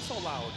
so loud.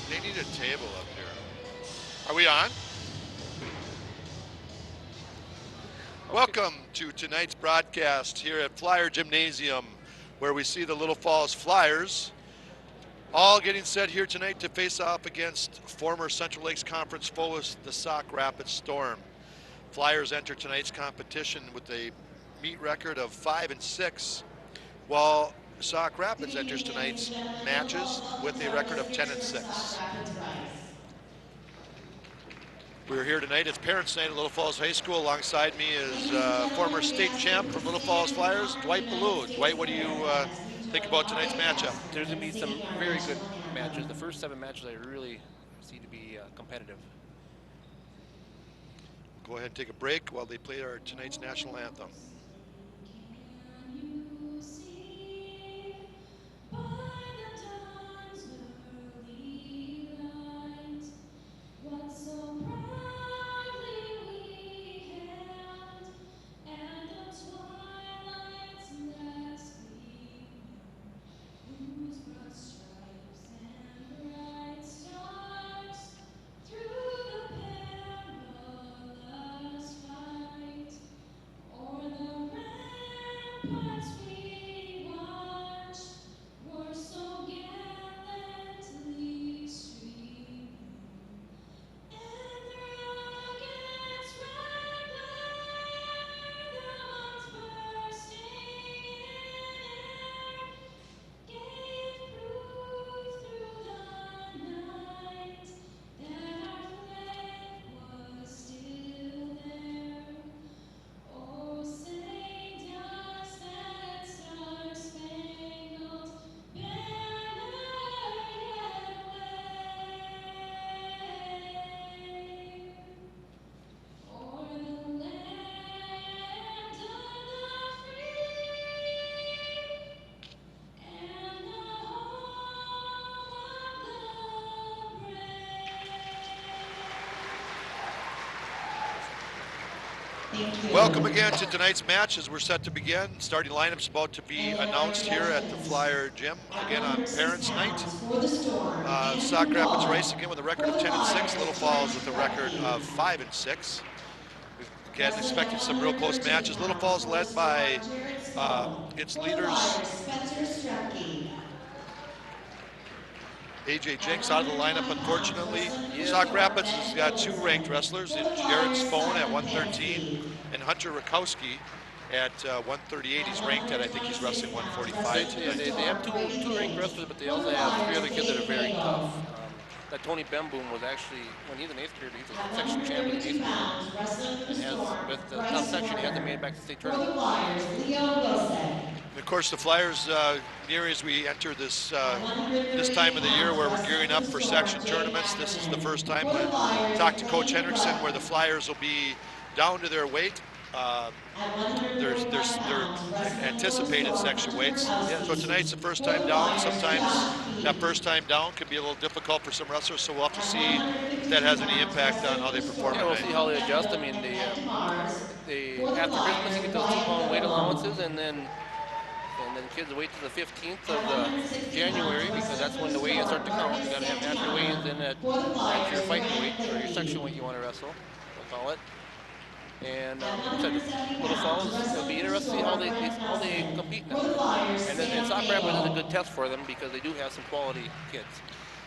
They need a table up here. Are we on? Okay. Welcome to tonight's broadcast here at Flyer Gymnasium, where we see the Little Falls Flyers all getting set here tonight to face off against former Central Lakes Conference foes, the Sauk Rapids Storm. Flyers enter tonight's competition with a meet record of 5-6, while Sauk Rapids enters tonight's matches with a record of 10-6. We're here tonight. It's Parents' Night at Little Falls High School. Alongside me is former state champ from Little Falls Flyers, Dwight Ballou. Dwight, what do you think about tonight's matchup? There's going to be some very good matches. The first 7 matches I really see to be competitive. Go ahead and take a break while they play our tonight's national anthem. Welcome again to tonight's match as we're set to begin. Starting lineup's about to be announced here at the Flyer Gym, again on Parents' Night. Sauk Rapids Rice again with a record of 10-6, Little Falls with a record of 5-6. Again, expecting some real close matches. Little Falls led by its leaders. AJ Jenks out of the lineup, unfortunately. Yeah. Sauk Rapids has got 2 ranked wrestlers in Jared Spohn at 113 and Hunter Rakowski at 138. He's ranked at, I think he's wrestling 145 tonight. They have two ranked wrestlers, but they also have 3 other kids that are very tough. That Tony Bemboom was actually, when he's an 8th grader, he's a section champion in 8th grade. And has, with the top section, he hasn't made it back to state tournament. And of course, the Flyers, near as we enter this this time of the year where we're gearing up for section tournaments, this is the first time we talked to Coach Hendrickson where the Flyers will be down to their weight. There's their anticipated section weights. Yeah. So tonight's the first time down. Sometimes that first time down can be a little difficult for some wrestlers, so we'll have to see if that has any impact on how they perform Yeah, we'll tonight. see how they adjust. I mean, after Christmas, you get those 2-pound weight allowances, and then kids wait till the 15th of January because that's when the weigh-ins start to count. You got to have natural weigh-ins in at your fighting weight or your section weight you want to wrestle, we'll call it. And Little Falls, it'll be interesting to see how they compete now. And Sauk Rapids is a good test for them because they do have some quality kids.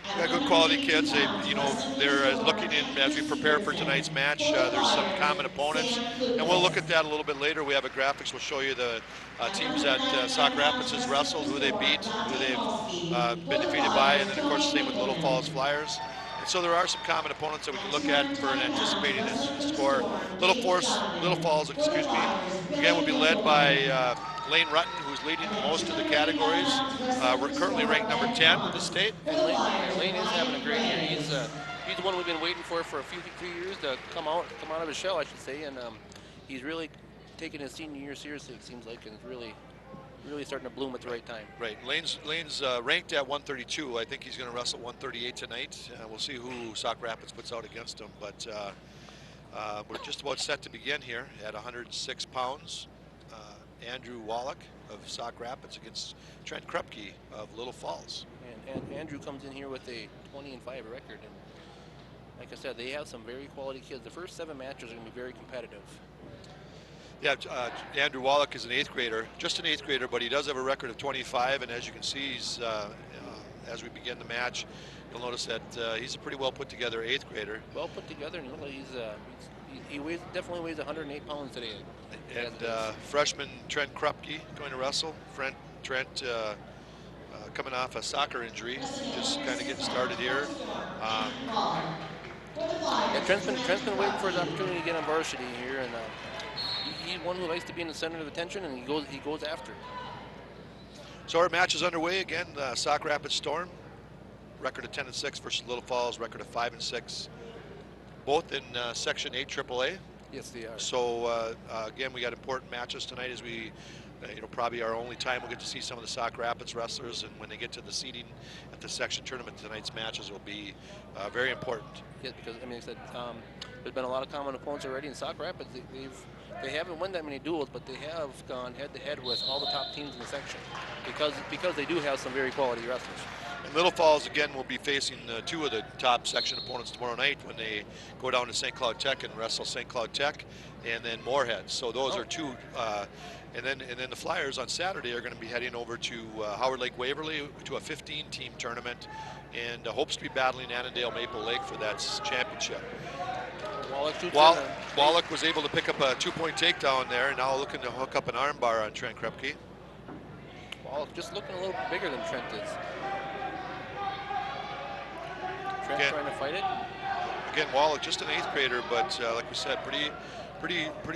Got good quality kids. They're looking in as we prepare for tonight's match. There's some common opponents, and we'll look at that a little bit later. We have a graphics. We'll show you the teams that Sauk Rapids has wrestled, who they beat, who they've been defeated by, and then of course the same with Little Falls Flyers. And so there are some common opponents that we can look at for an anticipating a score. Little Falls, excuse me, again will be led by Lane Rutten, who's leading most of the categories. We're currently ranked number 10 in the state. And Lane is having a great year. He's the one we've been waiting for a few years to come out of his shell, I should say, and he's really taking his senior year seriously. It seems like, and it's really starting to bloom at the right time. Right. Lane's ranked at 132. I think he's going to wrestle 138 tonight. We'll see who Sauk Rapids puts out against him, but we're just about set to begin here at 106 pounds. Andrew Wallach of Sauk Rapids against Trent Krupke of Little Falls. And Andrew comes in here with a 20-5 record, and like I said, they have some very quality kids. The first 7 matches are going to be very competitive. Yeah, Andrew Wallach is an 8th grader, just an 8th grader, but he does have a record of 25, and as you can see, he's, as we begin the match, you'll notice that he's a pretty well put together 8th grader. Well put together, and he definitely weighs 108 pounds today. And freshman Trent Krupke going to wrestle. Trent coming off a soccer injury, just kind of getting started here. Yeah, Trent's been waiting for his opportunity to get on varsity here, and he's one who likes to be in the center of attention, and he goes after. So our match is underway again. Sauk Rapids Storm, record of 10-6 versus Little Falls, record of 5-6, both in Section 8 AAA. Yes, they are. So again, we got important matches tonight as we, probably our only time we'll get to see some of the Sauk Rapids wrestlers, and when they get to the seeding at the section tournament, tonight's matches will be very important. Yes, because I mean, I said there's been a lot of common opponents already in Sauk Rapids. They haven't won that many duels, but they have gone head-to-head with all the top teams in the section because they do have some very quality wrestlers. And Little Falls, again, will be facing 2 of the top section opponents tomorrow night when they go down to St. Cloud Tech and wrestle St. Cloud Tech and then Moorhead. So those are 2. And then the Flyers on Saturday are going to be heading over to Howard Lake Waverly to a 15-team tournament and hopes to be battling Annandale Maple Lake for that championship. Wallach was able to pick up a 2-point takedown there, and now looking to hook up an armbar on Trent Krupke. Wallach just looking a little bit bigger than Trent is. Trent trying to fight it. Again, Wallach just an 8th grader, but like we said, pretty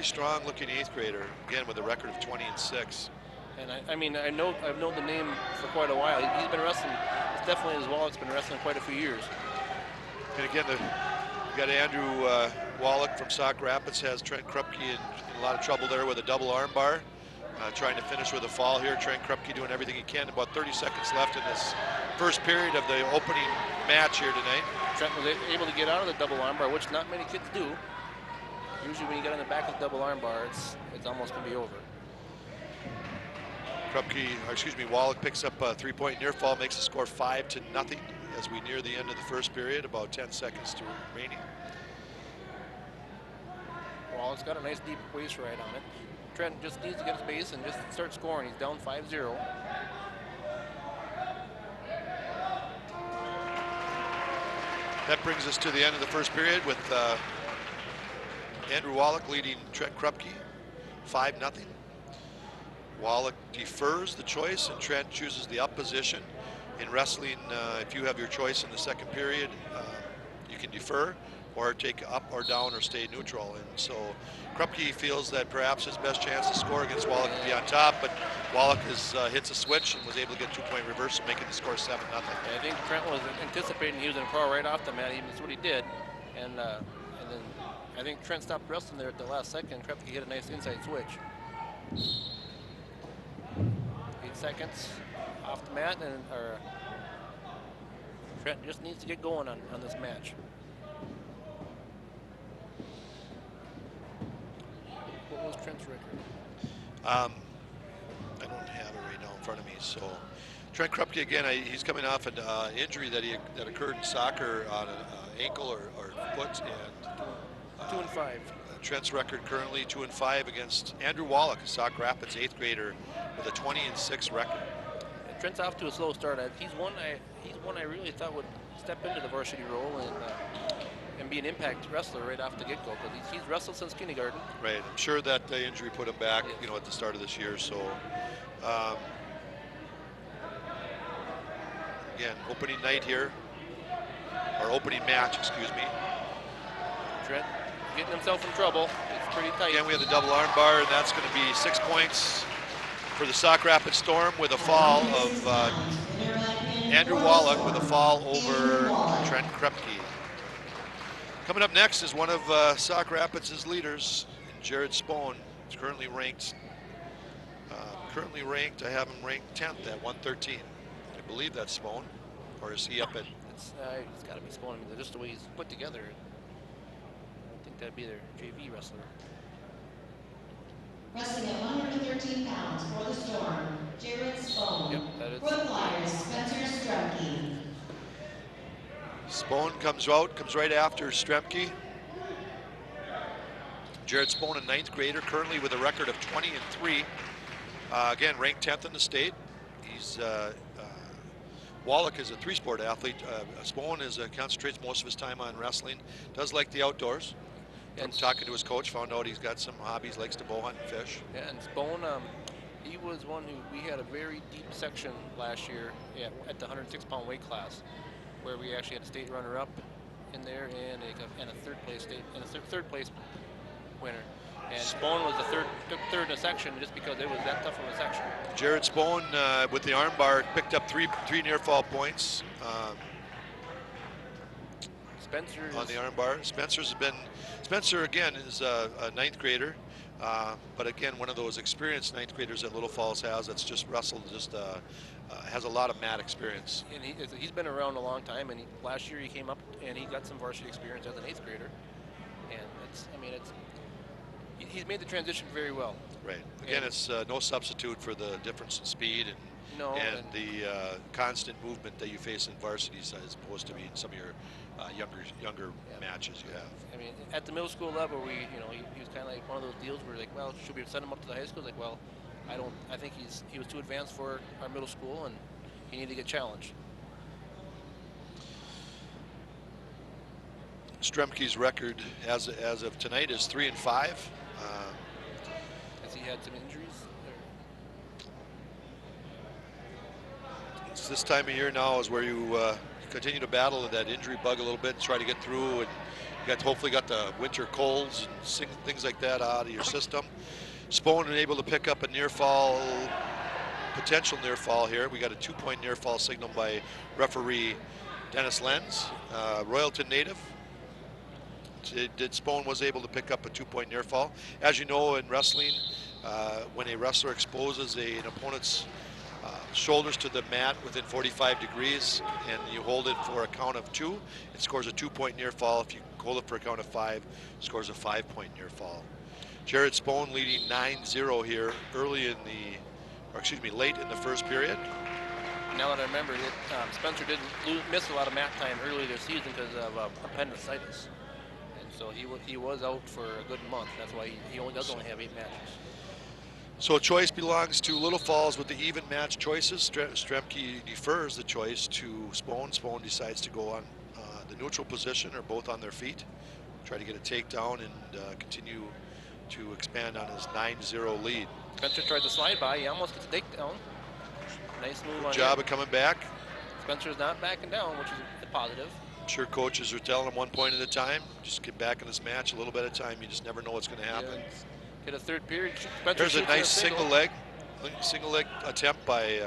strong looking 8th grader. Again, with a record of 20-6. And I've known the name for quite a while. He's been wrestling. It's definitely as Wallach's been wrestling quite a few years. And again, we got Andrew Wallach from Sauk Rapids has Trent Krupke in a lot of trouble there with a double armbar. Trying to finish with a fall here. Trent Krupke doing everything he can. About 30 seconds left in this first period of the opening match here tonight. Trent was able to get out of the double armbar, which not many kids do. Usually when you get on the back of the double armbar, it's almost going to be over. Wallach picks up a 3-point near fall, makes the score 5-0 as we near the end of the first period, about 10 seconds to remaining. Wallach's got a nice deep waist right on it. Trent just needs to get his base and just start scoring. He's down 5-0. That brings us to the end of the first period with Andrew Wallach leading Trent Krupke 5-0. Wallach defers the choice and Trent chooses the up position. In wrestling, if you have your choice in the second period, you can defer or take up or down or stay neutral. And so Krupke feels that perhaps his best chance to score against Wallach would be on top, but Wallach hits a switch and was able to get 2-point reversal, making the score 7-0. I think Trent was anticipating he was going to crawl right off the mat. That's what he did. And then I think Trent stopped wrestling there at the last second. Krupke hit a nice inside switch. 8 seconds off the mat, and Trent just needs to get going on this match. What was Trent's record? I don't have it right now in front of me. So Trent Krupke, again, he's coming off an injury that occurred in soccer on an ankle or foot, and 2-5. Trent's record currently 2-5 against Andrew Wallach, Sauk Rapids 8th grader, with a 20-6 record. Trent's off to a slow start. He's one I really thought would step into the varsity role and be an impact wrestler right off the get-go, because he's wrestled since kindergarten. Right. I'm sure that the injury put him back, at the start of this year. So, again, opening night here, or opening match, excuse me. Trent getting himself in trouble. It's pretty tight. Again, we have the double arm bar, and that's going to be 6 points for the Sauk Rapids Storm, with a fall of Andrew Wallach with a fall over Trent Krepke. Coming up next is one of Sauk Rapids' leaders, Jared Spohn. He's currently ranked. I have him ranked 10th at 113. I believe that's Spohn, or is he up at? It's got to be Spohn. I mean, just the way he's put together. I think that'd be their JV wrestler. Wrestling at 113 pounds for the Storm, Jared Spohn. Yep, that is. For the Flyers, Spencer Stremke. Spohn comes right after Stremke. Jared Spohn, a 9th grader, currently with a record of 20-3. Again, ranked 10th in the state. He's Wallach is a 3-sport athlete. Spohn concentrates most of his time on wrestling. Does like the outdoors. From talking to his coach, found out he's got some hobbies, likes to bow hunt and fish. Yeah, and Spohn, he was one who we had a very deep section last year at the 106-pound weight class, where we actually had a state runner-up in there and a third place winner. And Spohn was the third in the section just because it was that tough of a section. Jared Spohn with the arm bar picked up three near fall points. Spencer on the arm bar. Spencer again is a 9th grader, but again one of those experienced 9th graders that Little Falls has. That's just wrestled, has a lot of mat experience. And he's been around a long time. And last year he came up and he got some varsity experience as an 8th grader. And he's made the transition very well. Right. Again, it's no substitute for the difference in speed and the constant movement that you face in varsities, as opposed to in some of your younger matches you have. I mean, at the middle school level, he was kind of like one of those deals where like, well, should we send him up to the high school? Like, well, I think he was too advanced for our middle school, and he needed to get challenged. Stremke's record as of tonight is 3-5. Has he had some injuries? It's this time of year now is where you continue to battle that injury bug a little bit and try to get through, and you hopefully got the winter colds and things like that out of your system. Spohn able to pick up a potential near fall here. We got a 2-point near fall signal by referee Dennis Lenz, Royalton native. Spohn was able to pick up a 2-point near fall. As you know, in wrestling, when a wrestler exposes an opponent's shoulders to the mat within 45 degrees and you hold it for a count of 2, it scores a 2-point near fall. If you hold it for a count of 5, it scores a 5-point near fall. Jared Spohn leading 9-0 here late in the first period. Now that I remember it, Spencer didn't miss a lot of mat time early this season because of appendicitis. So he was out for a good month. That's why he only have 8 matches. So choice belongs to Little Falls with the even match choices. Stremke defers the choice to Spohn. Spohn decides to go on the neutral position or both on their feet. Try to get a takedown and continue to expand on his 9-0 lead. Spencer tried to slide by. He almost gets a takedown. Nice move on him. Good job of coming back. Spencer's not backing down, which is a positive. I'm sure coaches are telling him 1 point at a time. Just get back in this match a little bit at a time. You just never know what's going to happen. Get a third period. There's a nice single leg attempt by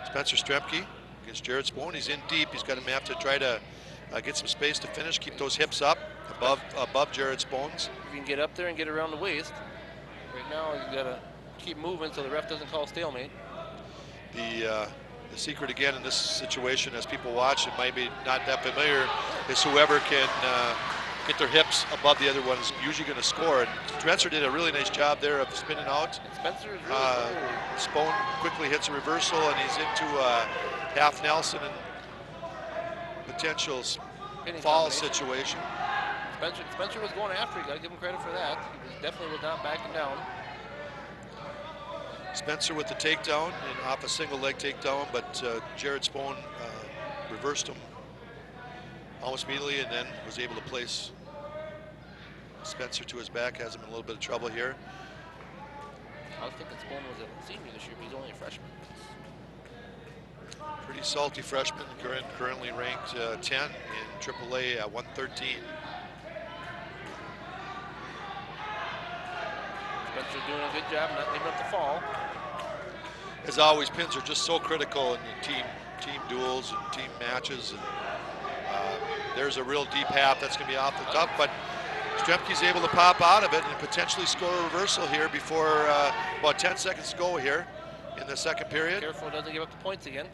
Spencer Stremke against Jared Spohn. He's in deep. He's going to have to try to get some space to finish. Keep those hips up above Jared Spohn's. You can get up there and get around the waist. Right now, you got to keep moving so the ref doesn't call stalemate. The secret again in this situation, as people watch, it might be not that familiar, is whoever can get their hips above the other one is usually going to score. And Spencer did a really nice job there of spinning out. Spencer is really Spohn quickly hits a reversal, and he's into half Nelson and potential fall situation. Spencer was going after. You got to give him credit for that. He definitely was not backing down. Spencer with the takedown and off a single leg takedown, but Jared Spohn reversed him almost immediately, and then was able to place Spencer to his back. Has him in a little bit of trouble here. I was thinking Spohn was a senior this year, but he's only a freshman. Pretty salty freshman, currently ranked 10 in AAA at 113. Spencer's doing a good job not leaving up the fall. As always, pins are just so critical in the team duels and team matches. And there's a real deep half that's going to be off the top, but Stremke's able to pop out of it and potentially score a reversal here before about 10 seconds to go here in the second period. Careful, doesn't give up the points again.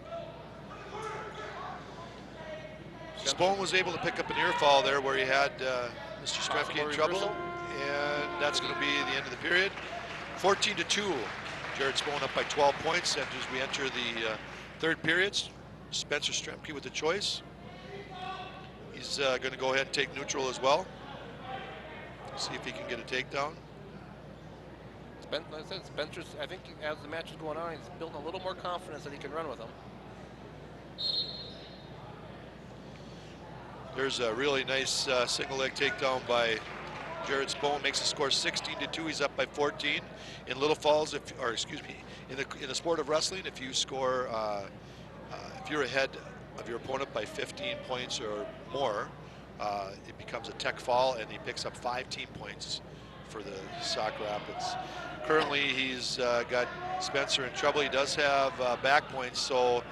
Spohn was able to pick up an ear fall there where he had Mr. Stremke in trouble, and that's going to be the end of the period. 14-2, Jared Spohn up by 12 points, and as we enter the third periods, Spencer Stremke with the choice. He's going to go ahead and take neutral as well. See if he can get a takedown. Like I said, Spencer's, I think as the match is going on, he's building a little more confidence that he can run with them. There's a really nice single leg takedown by Jared Spohn. Makes the score 16-2. He's up by 14. In Little Falls, in the sport of wrestling, if you score, if you're ahead of your opponent by 15 points or more, it becomes a tech fall, and he picks up 5 team points for the Sauk Rapids. Currently, he's got Spencer in trouble. He does have back points, so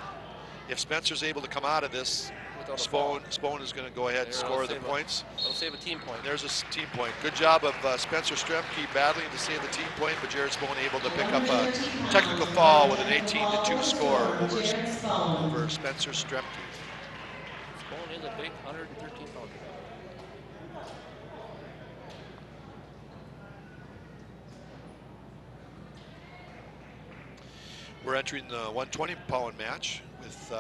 if Spencer's able to come out of this, Spohn is going to go ahead and score the points. He'll save a team point. There's a team point. Good job of Spencer Stremke battling to save the team point, but Jared Spohn able to pick up a technical fall with an 18-2 score over Spencer Stremke. Spohn is a big 113 pounder. We're entering the 120-pound match with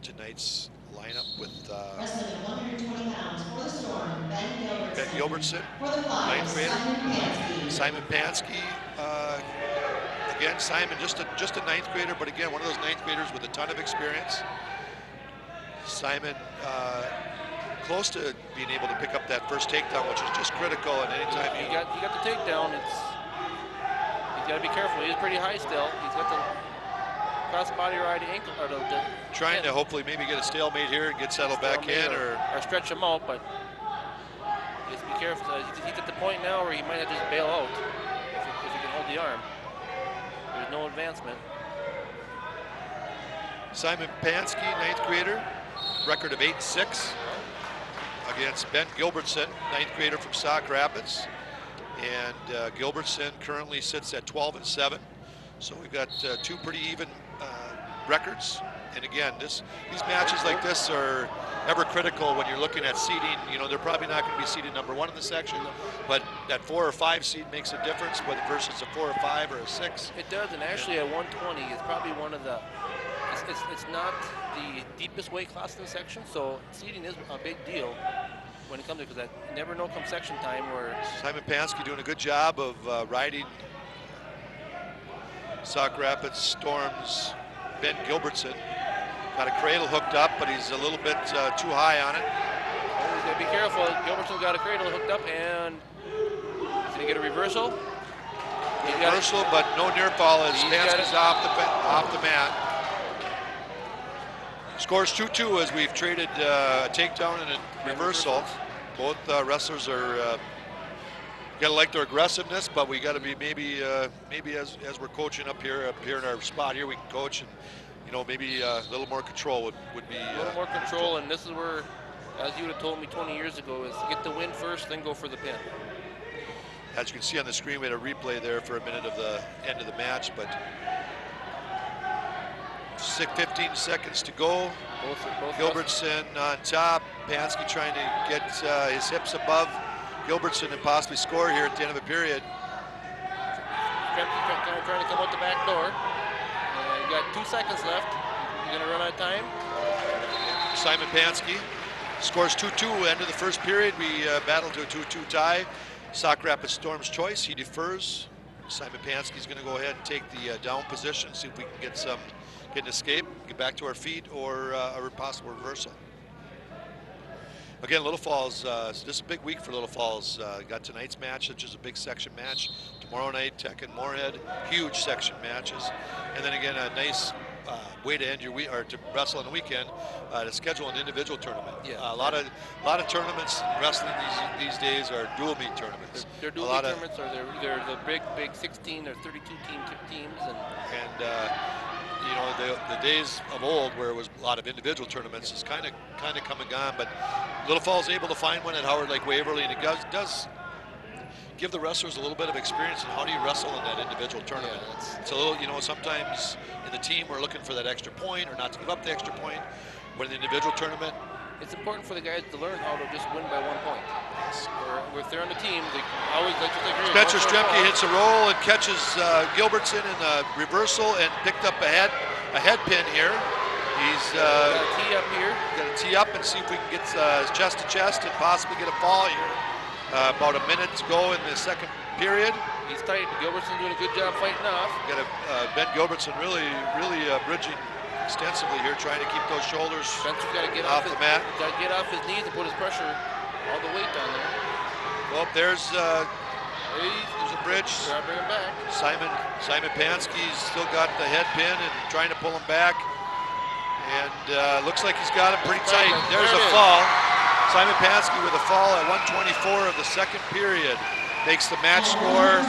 tonight's lineup with Wrestling at 120 pounds for the Storm, Ben Gilbertson, For the Flyers, 9th grader. Simon Pansky. Again, Simon just a 9th grader, but again, one of those 9th graders with a ton of experience. Simon close to being able to pick up that first takedown, which is just critical. And anytime he got the takedown, he's got to be careful. He's pretty high still. He's got the cross-body right ankle. Trying to hopefully maybe get a stalemate here and get settled back in, or stretch him out, but just be careful. He's at the point now where he might have to just bail out if he can hold the arm. There's no advancement. Simon Pansky, 9th grader, record of 8-6 against Ben Gilbertson, 9th grader from Sauk Rapids. And Gilbertson currently sits at 12-7. So we've got 2 pretty even records. And again, these matches like this are ever critical when you're looking at seeding. You know, they're probably not going to be seeded number 1 in the section, but that 4 or 5 seed makes a difference whether versus a 4 or 5 or a 6. It does, and actually at 120 is probably one of the. It's not the deepest weight class in the section, so seeding is a big deal when it comes to, because I never know come section time where. Simon Pansky doing a good job of riding Sauk Rapids Storm's Ben Gilbertson. Got a cradle hooked up, but he's a little bit too high on it. Oh, he's got to be careful. Gilbertson's got a cradle hooked up, and he's going to get a reversal. Reversal, but no near fall as Pansky's off the mat. Scores 2-2 as we've traded a takedown and a reversal. Both wrestlers are gotta like their aggressiveness, but we gotta be maybe as we're coaching up here in our spot here, we can coach, and you know, maybe a little more control would be a little more control. And this is where, as you would have told me 20 years ago, is get the win first, then go for the pin. As you can see on the screen, we had a replay there for a minute of the end of the match, but 15 seconds to go. Both Gilbertson on top. Pansky trying to get his hips above Gilbertson and possibly score here at the end of the period. Stremke trying to come out the back door. You got 2 seconds left. You're gonna run out of time. Simon Pansky scores 2-2. End of the first period. We battled to a 2-2 tie. Sauk Rapids Storm's choice. He defers. Simon Pansky's going to go ahead and take the down position, see if we can get an escape, get back to our feet, or a possible reversal. Again, Little Falls, this is a big week for Little Falls. Got tonight's match, which is a big section match. Tomorrow night, Tech and Moorhead, huge section matches. And then again, a nice way to end your week, or to wrestle on the weekend, to schedule an individual tournament. Yeah. A lot of tournaments in wrestling these days are dual meet tournaments. They're dual meet tournaments, or they're the big 16 or 32 teams, and you know, the days of old where it was a lot of individual tournaments is kind of come and gone. But Little Falls able to find one at Howard Lake Waverly, and it does give the wrestlers a little bit of experience in how do you wrestle in that individual tournament. Yeah, it's a little, you know, sometimes in the team we're looking for that extra point or not to give up the extra point. But in the individual tournament, it's important for the guys to learn how to just win by 1 point. Or if they're on the team, they always like to think. Spencer Stremke hits a roll and catches Gilbertson in a reversal and picked up a head pin here. He's got a tee up here. Got to tee up and see if we can get chest to chest and possibly get a fall here. About a minute to go in the second period. He's tight. Gilbertson doing a good job fighting off. Got Ben Gilbertson really bridging extensively here, trying to keep those shoulders Spencer's got to get off the mat. Got to get off his knees and put his pressure, all the weight down there. Well, there's a bridge. Try to bring him back. Simon Pansky's still got the head pin and trying to pull him back. And looks like he's got him pretty tight. There's a fall. Simon Pansky with a fall at 1:24 of the second period. Makes the match score.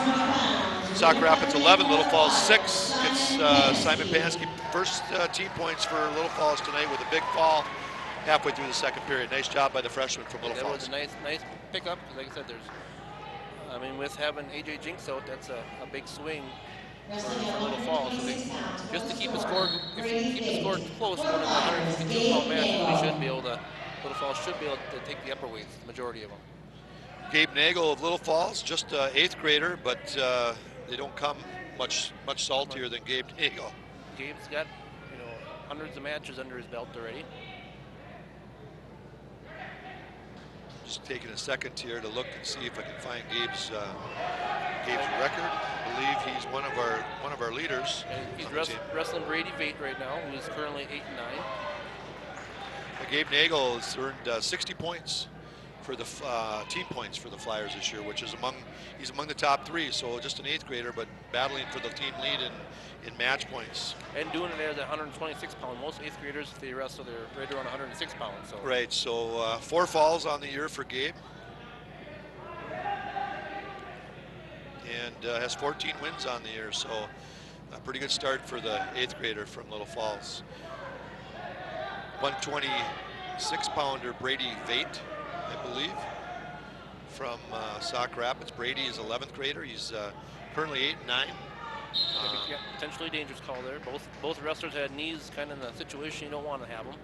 Sauk Rapids 11, Little Falls 6. Gets Simon Pansky first team points for Little Falls tonight with a big fall halfway through the second period. Nice job by the freshman from Little Falls. That was a nice pickup. Like I said, with having AJ Jinks out, that's a big swing for Little Falls. So just to keep the score, if you keep the score close, going into the 152-pound match, Little Falls should be able to take the upper weights, the majority of them. Gabe Nagel of Little Falls, just an 8th grader, but they don't come much saltier than Gabe Nagel. Gabe's got, hundreds of matches under his belt already. Just taking a second here to look and see if I can find Gabe's record. I believe he's one of our leaders. And he's wrestling Brady Vate right now, who is currently 8-9. Gabe Nagel has earned 60 points for the team points for the Flyers this year, which is he's among the top 3. So just an 8th grader, but battling for the team lead in match points. And doing it at 126 pounds. Most 8th graders, if they wrestle, they're right around 106 pounds. So. Right. So 4 falls on the year for Gabe, and has 14 wins on the year. So a pretty good start for the 8th grader from Little Falls. 126-pounder Brady Vate, I believe, from Sauk Rapids. Brady is 11th grader. He's currently 8-9. Potentially dangerous call there. Both wrestlers had knees kind of in a situation you don't want to have them.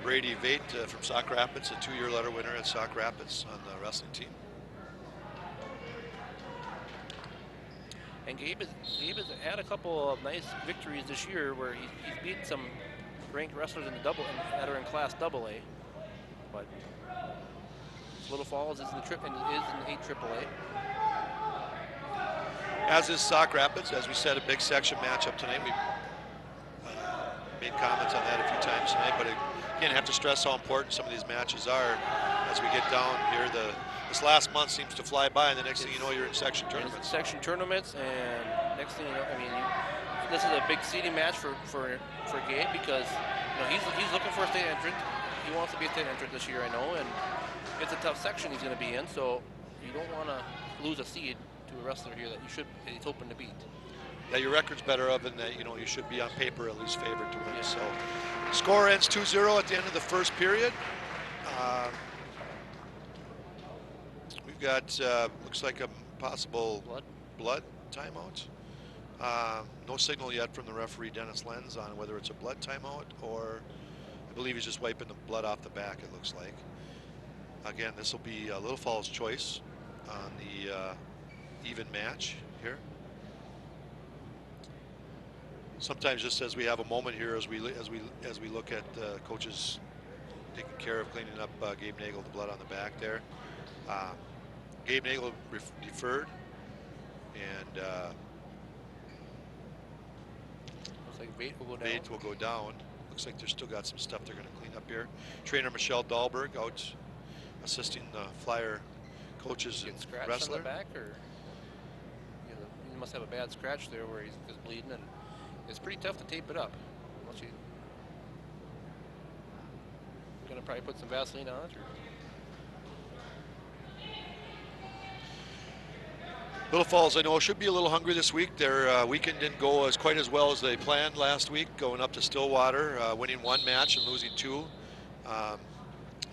Brady Vate from Sauk Rapids, a 2-year letter winner at Sauk Rapids on the wrestling team. And Gabe has had a couple of nice victories this year where he's beaten some ranked wrestlers in the that are in Class AA, but Little Falls is in 8 AAA. As is Sauk Rapids, as we said, a big section matchup tonight. We made comments on that a few times tonight, but again, have to stress how important some of these matches are as we get down here. This last month seems to fly by, and the next thing you know, you're in section tournaments. Section tournaments, and next thing you know, this is a big seeding match for Gabe because he's looking for a state entrant. He wants to be a state entrant this year, I know, and it's a tough section he's going to be in. So you don't want to lose a seed to a wrestler here that he's hoping to beat. Yeah, your record's better of than that. You should be on paper at least favored to win. Yeah. So score ends 2-0 at the end of the first period. We've got looks like a possible blood timeout. No signal yet from the referee, Dennis Lenz, on whether it's a blood timeout or I believe he's just wiping the blood off the back, it looks like. Again, this will be Little Falls' choice on the even match here. Sometimes just as we have a moment here, as we look at coaches taking care of cleaning up Gabe Nagel, the blood on the back there. Gabe Nagel deferred, and looks like Vate will go down. Vate will go down. looks like they're still got some stuff they're going to clean up here. Trainer Michelle Dahlberg out assisting the Flyer coaches and scratched wrestler. on the back, or he must have a bad scratch there where he's bleeding, and it's pretty tough to tape it up. Unless you're gonna probably put some Vaseline on it. Little Falls, I know, should be a little hungry this week. Their weekend didn't go quite as well as they planned last week, going up to Stillwater, winning 1 match and losing 2.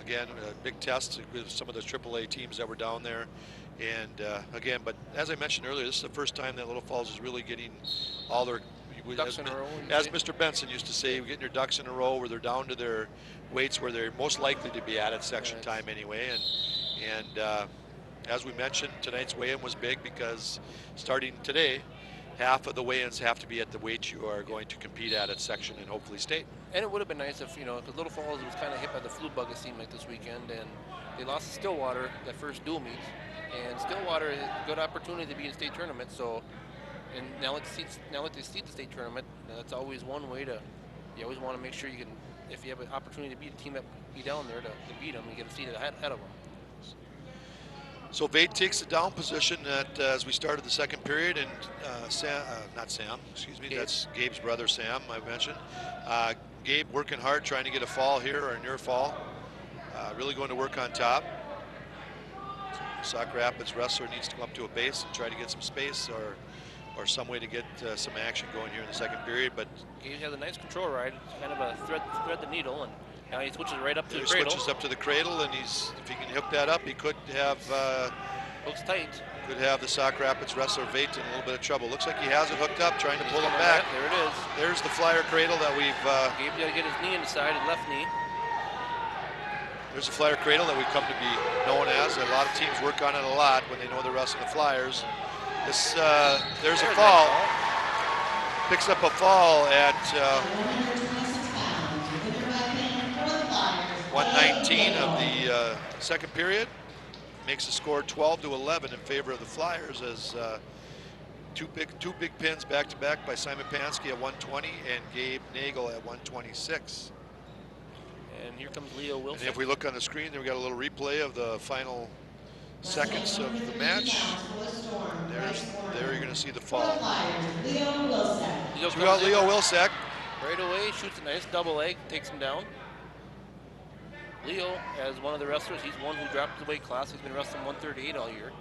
Again, a big test with some of the AAA teams that were down there. And again, but as I mentioned earlier, this is the first time that Little Falls is really getting all their ducks in a row. As Mr. Benson used to say, getting your ducks in a row where they're down to their weights where they're most likely to be at section time anyway. And as we mentioned, tonight's weigh-in was big because starting today, half of the weigh-ins have to be at the weight you are going to compete at section and hopefully state. And it would have been nice if, because Little Falls was kind of hit by the flu bug, it seemed like, this weekend, and they lost to Stillwater that first dual meet. And Stillwater is a good opportunity to be in state tournament. So, and now that they seed the state tournament, that's always one way to. You always want to make sure you can, if you have an opportunity to beat a team that be down there to beat them, you get a seat ahead of them. So Vade takes the down position as we started the second period, and Gabe. That's Gabe's brother Sam, I mentioned. Gabe working hard, trying to get a fall here or a near fall. Really going to work on top. Sauk Rapids wrestler needs to come up to a base and try to get some space or some way to get some action going here in the second period. But Gabe has a nice control ride, kind of a thread the needle, and now he switches right up to the cradle. cradle. Switches up to the cradle, and if he can hook that up, he could have. Looks tight. Could have the Sauk Rapids wrestler Vate in a little bit of trouble. Looks like he has it hooked up, trying to pull him back. There it is. There's the Flyer cradle that we've. Gabe's got to get his knee inside, his left knee. There's the Flyer cradle that we've come to be known as. A lot of teams work on it a lot when they know they're wrestling the Flyers. There's a fall. Picks up a fall at 1:19 of the second period. Makes the score 12-11 in favor of the Flyers as two big pins back to back by Simon Pansky at 120 and Gabe Nagel at 126. And here comes Leo Wilson. And if we look on the screen, there we got a little replay of the final seconds of the match. There you're going to see the fall. We got Leo Wilczek. Right away, shoots a nice double leg, takes him down. Leo, as one of the wrestlers, he's one who dropped the weight class. He's been wrestling 138 all year.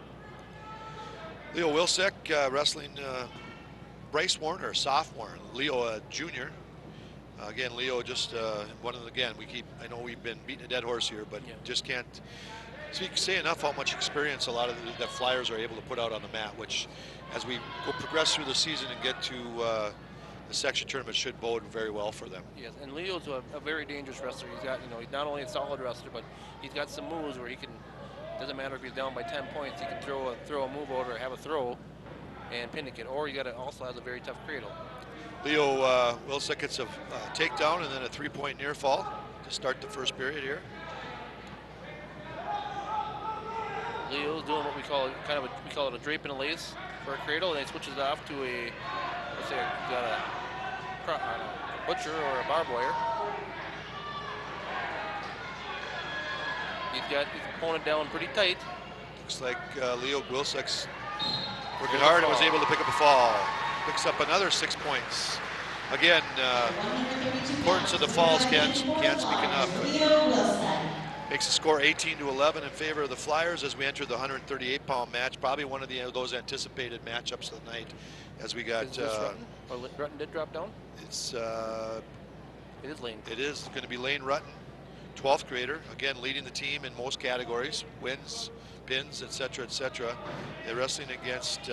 Leo Wilczek wrestling Bryce Warner, sophomore. Leo, junior. Again, Leo just one of the, I know we've been beating a dead horse here, but just can't say enough how much experience a lot of the Flyers are able to put out on the mat, which as we progress through the season and get to the section tournament should bode very well for them. Yes, and Leo's a very dangerous wrestler. He's got, he's not only a solid wrestler, but he's got some moves where he can, doesn't matter if he's down by 10 points, he can throw a move over, have a throw, and pin it. Or he also has a very tough cradle. Leo Wilczek gets a takedown and then a 3-point near fall to start the first period here. Leo's doing what we call it a drape and a lace for a cradle, and he switches it off to a, let's say, got a butcher or a barbed wire. He's pulling it down pretty tight. Looks like Leo Wilczek's working hard and was able to pick up a fall. Picks up another 6 points. Again, importance of the falls can't speak enough. Makes the score 18-11 in favor of the Flyers as we enter the 138-pound match. Probably one of those anticipated matchups of the night, as we got. Rutten did drop down. It is Lane. It is going to be Lane Rutten, 12th grader. Again, leading the team in most categories, wins, pins, etc., etc. They're wrestling against.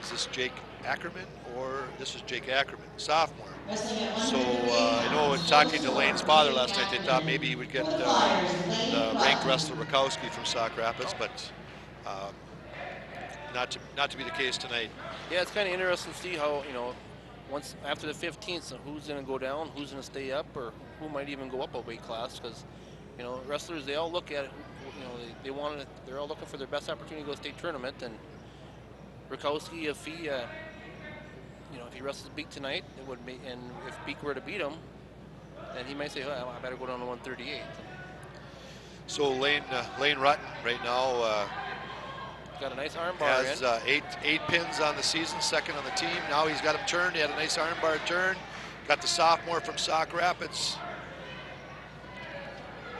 Is this Jake Ackerman or this is Jake Ackerman, sophomore? So I know in talking to Lane's father last night, they thought maybe he would get the ranked wrestler Rakowski from Sauk Rapids, but not to be the case tonight. Yeah, it's kind of interesting to see how, once after the 15th, so who's going to go down, who's going to stay up, or who might even go up a weight class, because wrestlers, they all look at it, they're all looking for their best opportunity to go state tournament, and Rakowski, if he if he wrestles Beak tonight, it would be, and if Beak were to beat him, then he might say, oh, I better go down to 138. So Lane Rutten right now Got a nice arm bar has in. eight pins on the season, second on the team. Now he's got him turned. He had a nice arm bar turn. Got the sophomore from Sauk Rapids,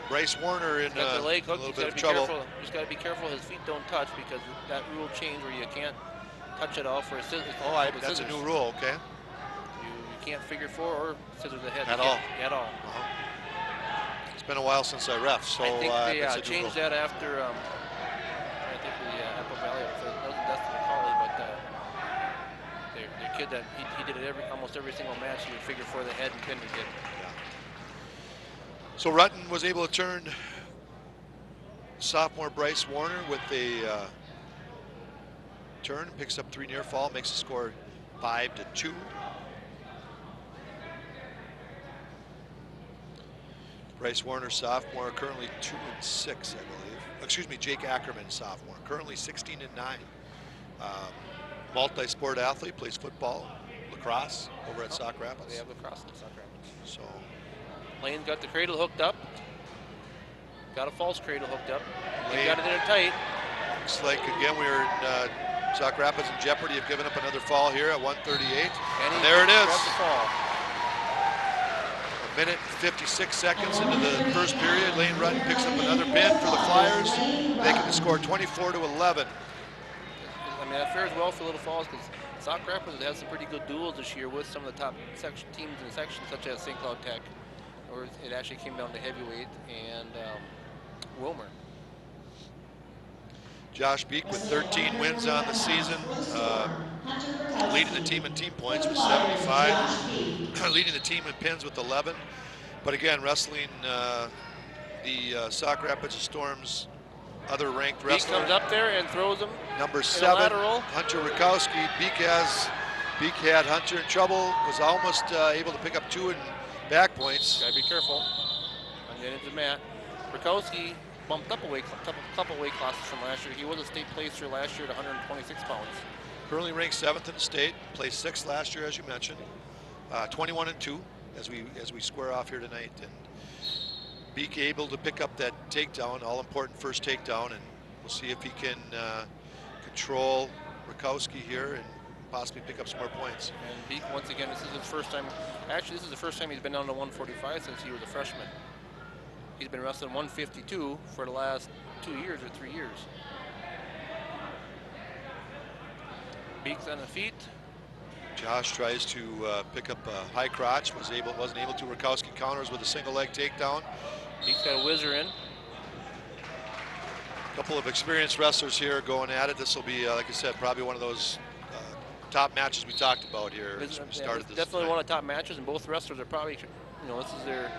Bryce Warner, in got the leg a hook. little He's bit got of to be trouble. careful. He's got to be careful his feet don't touch, because that rule changed where you can't touch it off for a scissors. Oh, I have That's scissors. a new rule, okay? You can't figure four or scissors ahead. At all. At all. It's been a while since I ref, so I think they it's a new changed rule. that after I think the Apple Valley. It wasn't Dustin McCauley, but their kid that he did it almost every single match. He would figure four the head and pin the kid. Yeah. So Rutten was able to turn sophomore Bryce Warner with a turn, picks up 3 near fall, makes the score 5-2. Bryce Warner, sophomore, currently 2-6, I believe. Excuse me, Jake Ackerman, sophomore, currently 16-9. Multi-sport athlete, plays football, lacrosse over at Sauk Rapids. They have lacrosse at Sauk Rapids. So Lane got the cradle hooked up. Got a false cradle hooked up. They Lane, got it in tight. looks like again we are in Sauk Rapids in jeopardy of giving up another fall here at 138. And there it is. Grabbed the fall. A minute and 56 seconds into the first period. Lane Rutten picks up another pin for the Flyers, making the score 24-11. I mean, that fares well for Little Falls, because Sauk Rapids has some pretty good duels this year with some of the top teams in the section, such as St. Cloud Tech, or it actually came down to heavyweight, and Wilmer. Josh Beek with 13 wins on the season, leading the team in team points with 75, leading the team in pins with 11. But again, wrestling the Sauk Rapids Storm's other ranked Beek wrestler. comes up there and throws him. Number 7, lateral. Hunter Rakowski. Beek had Hunter in trouble, was almost able to pick up 2 in back points. Gotta be careful. I'm getting into Matt. Rakowski bumped up a couple weight classes from last year. He was a state placer last year at 126 pounds. Currently ranked 7th in the state, placed 6th last year, as you mentioned. 21-2 as we square off here tonight. And Beek able to pick up that takedown, all important first takedown, and we'll see if he can control Rakowski here and possibly pick up some more points. And Beek, once again, this is his first time. Actually, this is the first time he's been down to 145 since he was a freshman. He's been wrestling 152 for the last 2 years or 3 years. Beek's on the feet. Josh tries to pick up a high crotch, wasn't able to. Rakowski counters with a single leg takedown. Beek's got a whizzer in. A couple of experienced wrestlers here going at it. This will be, like I said, probably one of those top matches we talked about here as we started this. Definitely one of the top matches, and both wrestlers are probably, this is their,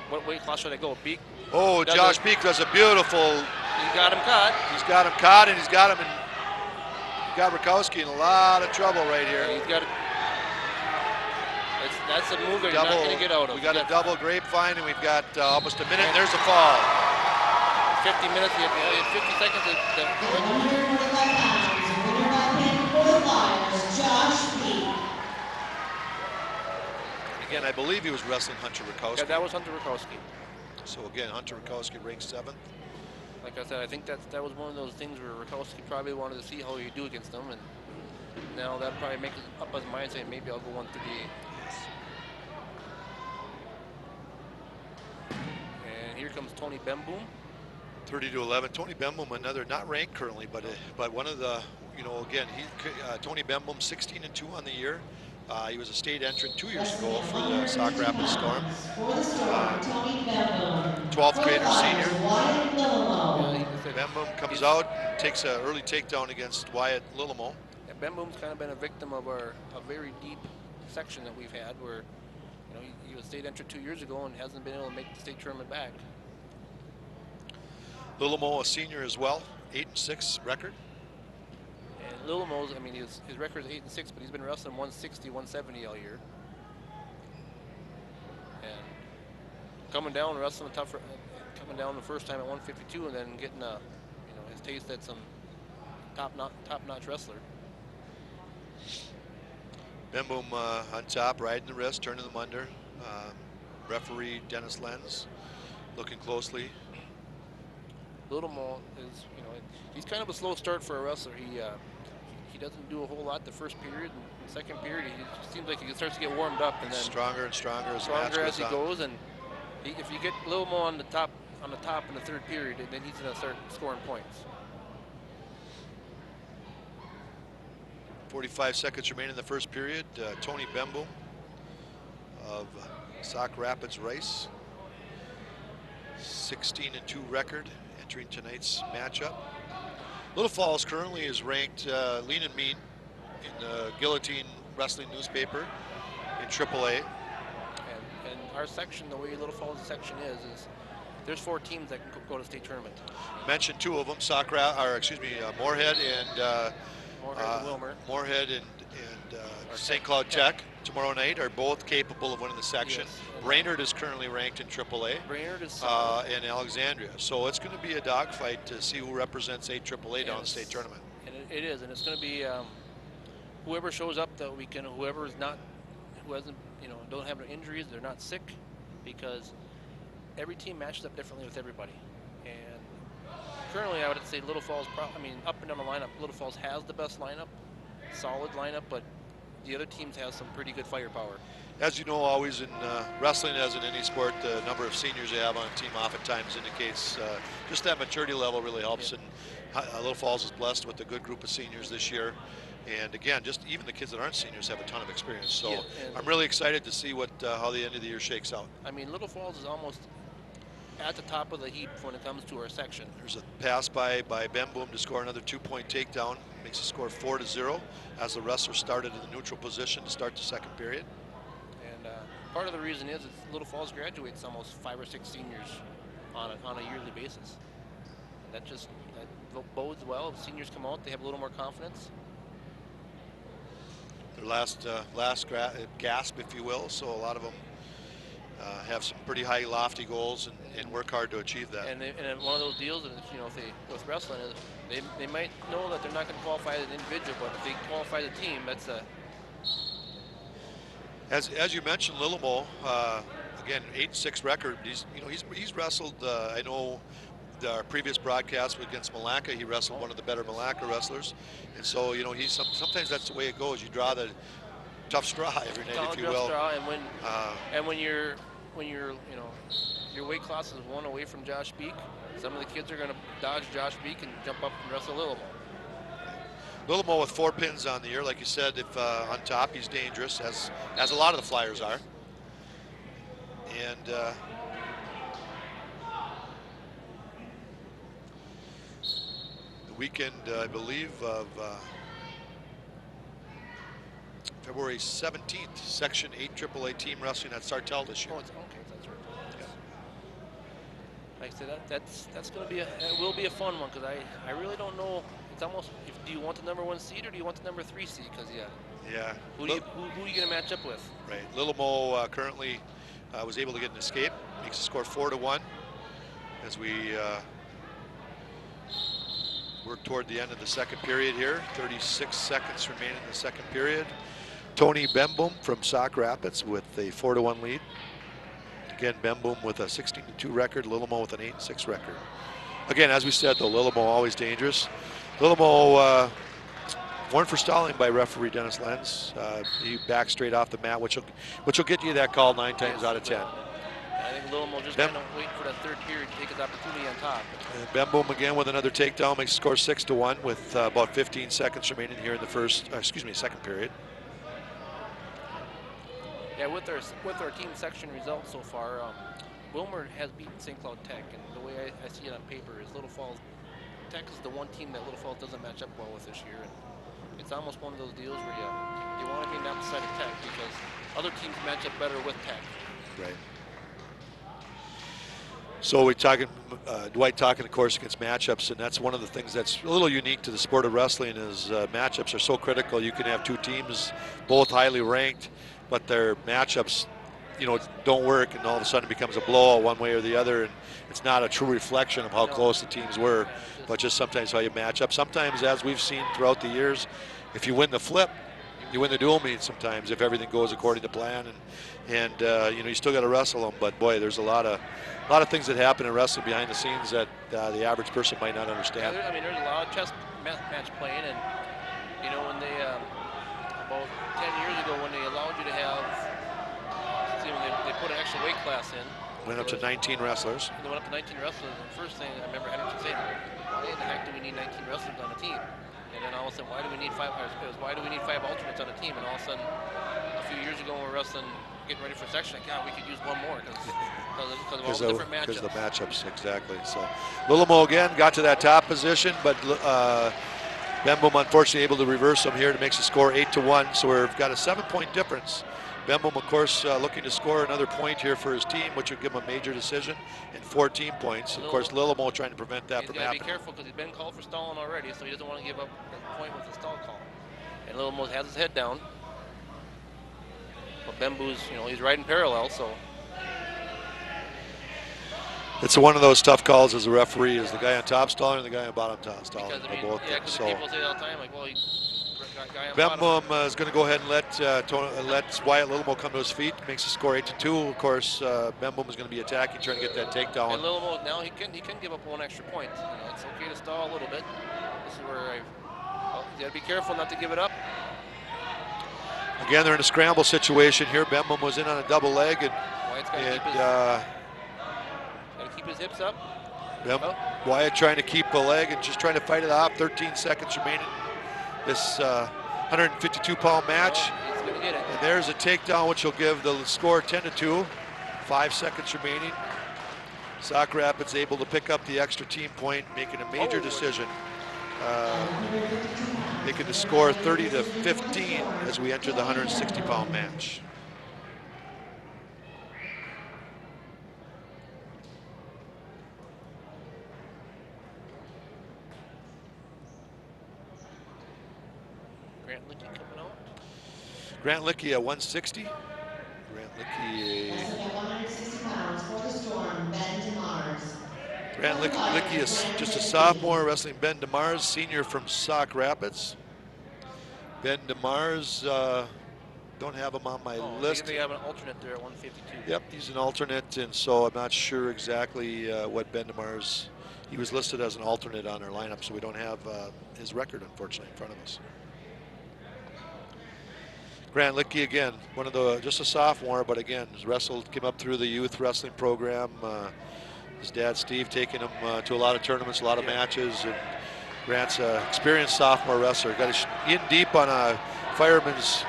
what weight class should I go? Beek. Oh, Josh Beek does a beautiful. He's got him caught. He's got him caught, and he's got him in. Got Rakowski in a lot of trouble right here. He's got. That's a move that you're not going to get out of. We got a double grapevine, and we've got almost a minute, and there's a fall. 50 minutes, 50 seconds. Again, I believe he was wrestling Hunter Rakowski. Yeah, that was Hunter Rakowski. So again, Hunter Rakowski ranked 7th. Like I said, I think that was one of those things where Rakowski probably wanted to see how you do against him, and now that'll probably make up his mind saying maybe I'll go 138. And here comes Tony Bemboom. 30-11. Tony Bemboom, another not ranked currently, but one of the, again, Tony Bemboom 16-2 on the year. He was a state entrant 2 years ago for the Sauk Rapids Storm. 12th grader senior. Bemboom comes out, takes an early takedown against Wyatt Lillimo. Yeah, Bemboom's kind of been a victim of a very deep section that we've had, where he was state entrant 2 years ago and hasn't been able to make the state tournament back. Lillimo, a senior as well, 8-6 record. And Lillimo's, his record is 8-6, but he's been wrestling 160, 170 all year. And coming down, wrestling coming down the first time at 152, and then getting his taste at some top-notch wrestler. Ben Boom on top, riding the wrist, turning them under. Referee Dennis Lenz looking closely. Littlemore is, he's kind of a slow start for a wrestler. He doesn't do a whole lot the first period, and the second period he just seems like he starts to get warmed up, and then stronger and stronger as he goes. And if you get Littlemore on the top in the third period, then he's going to start scoring points. 45 seconds remain in the first period. Tony Bemboom of Sauk Rapids Rice, 16-2 record entering tonight's matchup. Little Falls currently is ranked lean and mean in the Guillotine Wrestling newspaper in AAA. And our section, the way Little Falls section is there's 4 teams that can go to state tournament. Mentioned 2 of them, Moorhead and Wilmer. Moorhead and St. Cloud Tech tomorrow night are both capable of winning the section. Yes. Brainerd is currently ranked in AAA. Brainerd is in Alexandria. So it's going to be a dogfight to see who represents AAA down the state tournament. And it is, and it's going to be whoever shows up that weekend, whoever is not, who hasn't, don't have no injuries, they're not sick, because every team matches up differently with everybody. And currently, I would say Little Falls, up and down the lineup, Little Falls has the best lineup, solid lineup, but the other teams have some pretty good firepower. As you know, always in wrestling, as in any sport, the number of seniors you have on a team oftentimes indicates just that maturity level really helps. And Little Falls is blessed with a good group of seniors this year. And again, just even the kids that aren't seniors have a ton of experience. So I'm really excited to see how the end of the year shakes out. Little Falls is almost at the top of the heap when it comes to our section. There's a pass by Ben Boom to score another 2-point takedown. Makes the score 4-0 as the wrestler started in the neutral position to start the second period. And part of the reason is Little Falls graduates almost 5 or 6 seniors on a yearly basis. That bodes well. If seniors come out, they have a little more confidence. Their last gasp, if you will. So a lot of them have some pretty high, lofty goals and work hard to achieve that. And one of those deals, with wrestling, is they might know that they're not going to qualify as an individual, but if they qualify as a team, that's a. As you mentioned, Littlemore, again, 8-6 record. He's wrestled. I know our previous broadcast against Malacca, he wrestled one of the better Malacca wrestlers, and so sometimes that's the way it goes. You draw the tough straw every night, if you will. Straw, and when your weight class is 1 away from Josh Beek, some of the kids are going to dodge Josh Beek and jump up and wrestle Littlemore. Littlemore with 4 pins on the year, like you said. If on top, he's dangerous, as a lot of the Flyers are. And the weekend, I believe, of February 17th, Section 8 AAA team wrestling at Sartell this year. Oh, okay, that's right. Yeah. Like I said, that's going to be it will be a fun one, because I really don't know. It's almost, do you want the number 1 seed or do you want the number 3 seed? Because who are you going to match up with? Right, Littlemore currently was able to get an escape, makes the score 4-1 as we work toward the end of the second period here. 36 seconds remaining in the second period. Tony Bemboom from Sauk Rapids with a 4-1 lead. Again, Bemboom with a 16-2 record, Littlemore with an 8-6 record. Again, as we said, though, Littlemore always dangerous. Littlemore warned for stalling by referee Dennis Lenz. He backed straight off the mat, which will get you that call 9 times out of 10. I think Littlemore just kind of waiting for that third period to take his opportunity on top. And Bemboom again with another takedown, makes the score 6-1 with about 15 seconds remaining here in the second period. Yeah, with our team section results so far, Wilmer has beaten St. Cloud Tech, and the way I see it on paper is Little Falls Tech is the one team that Little Falls doesn't match up well with this year, and it's almost one of those deals where you want to be on the opposite side of Tech because other teams match up better with Tech. Right. So we're talking, Dwight talking, of course, against matchups, and that's one of the things that's a little unique to the sport of wrestling is matchups are so critical. You can have 2 teams, both highly ranked, but their matchups, don't work, and all of a sudden it becomes a blowout one way or the other, and it's not a true reflection of how close the teams were, but just sometimes how you match up. Sometimes, as we've seen throughout the years, if you win the flip, you win the dual meet sometimes if everything goes according to plan, and you know, you still got to wrestle them. But boy, there's a lot of things that happen in wrestling behind the scenes that the average person might not understand. Yeah, I mean, there's a lot of chess match playing, and you know, when they about 10 years ago, when they allowed you to have, they put an extra weight class in. Went up to 19 wrestlers. They went up to 19 wrestlers, and the first thing I remember Henderson saying, why in the heck do we need 19 wrestlers on a team? And then all of a sudden, why do we need five alternates on a team? And all of a sudden, a few years ago, when we were wrestling, getting ready for section, like, God, we could use one more because of all the different matchups. Because of the matchups, exactly. So Lillimo again got to that top position, but Bemboom unfortunately able to reverse them here to make the score 8-1. So we've got a 7-point difference. Bemboom, of course, looking to score another point here for his team, which would give him a major decision, and 14 points. Of course, Lillimo trying to prevent that from happening. He's got to be careful because he's been called for stalling already, so he doesn't want to give up the point with the stall call. And Lillimo has his head down. But Bemboo's, you know, he's riding parallel, so. It's one of those tough calls as a referee, is the guy on top stalling and the guy on bottom top stalling. Because, I mean, both yeah, because so. people say all the time, like, well, guy on Bemboom is going to go ahead and let Wyatt Lillimo come to his feet. Makes the score 8-2. Of course, Bemboom is going to be attacking, trying to get that takedown. And Lillimo, now he can give up one extra point. You know, it's okay to stall a little bit. This is where you got to be careful not to give it up. Again, they're in a scramble situation here. Bemboom was in on a double leg, and got to keep his hips up. Wyatt trying to keep a leg and just trying to fight it off. 13 seconds remaining. This 152-pound match. He's gonna get it. And there's a takedown, which will give the score 10-2. 5 seconds remaining. Sauk Rapids able to pick up the extra team point, making a major decision. Making the score 30-15 as we enter the 160-pound match. Grant Lickey at 160. Grant Lickey. At 160 pounds for the Storm, Ben DeMars. Grant Lickey is just a sophomore wrestling Ben DeMars, senior from Sauk Rapids. Ben DeMars, don't have him on my list. They have an alternate there at 152. Yep, he's an alternate, and so I'm not sure exactly what Ben DeMars. He was listed as an alternate on our lineup, so we don't have his record, unfortunately, in front of us. Grant Lickey again, just a sophomore, but again, came up through the youth wrestling program. His dad Steve taking him to a lot of tournaments, a lot of matches, and Grant's an experienced sophomore wrestler. Got in deep on a fireman's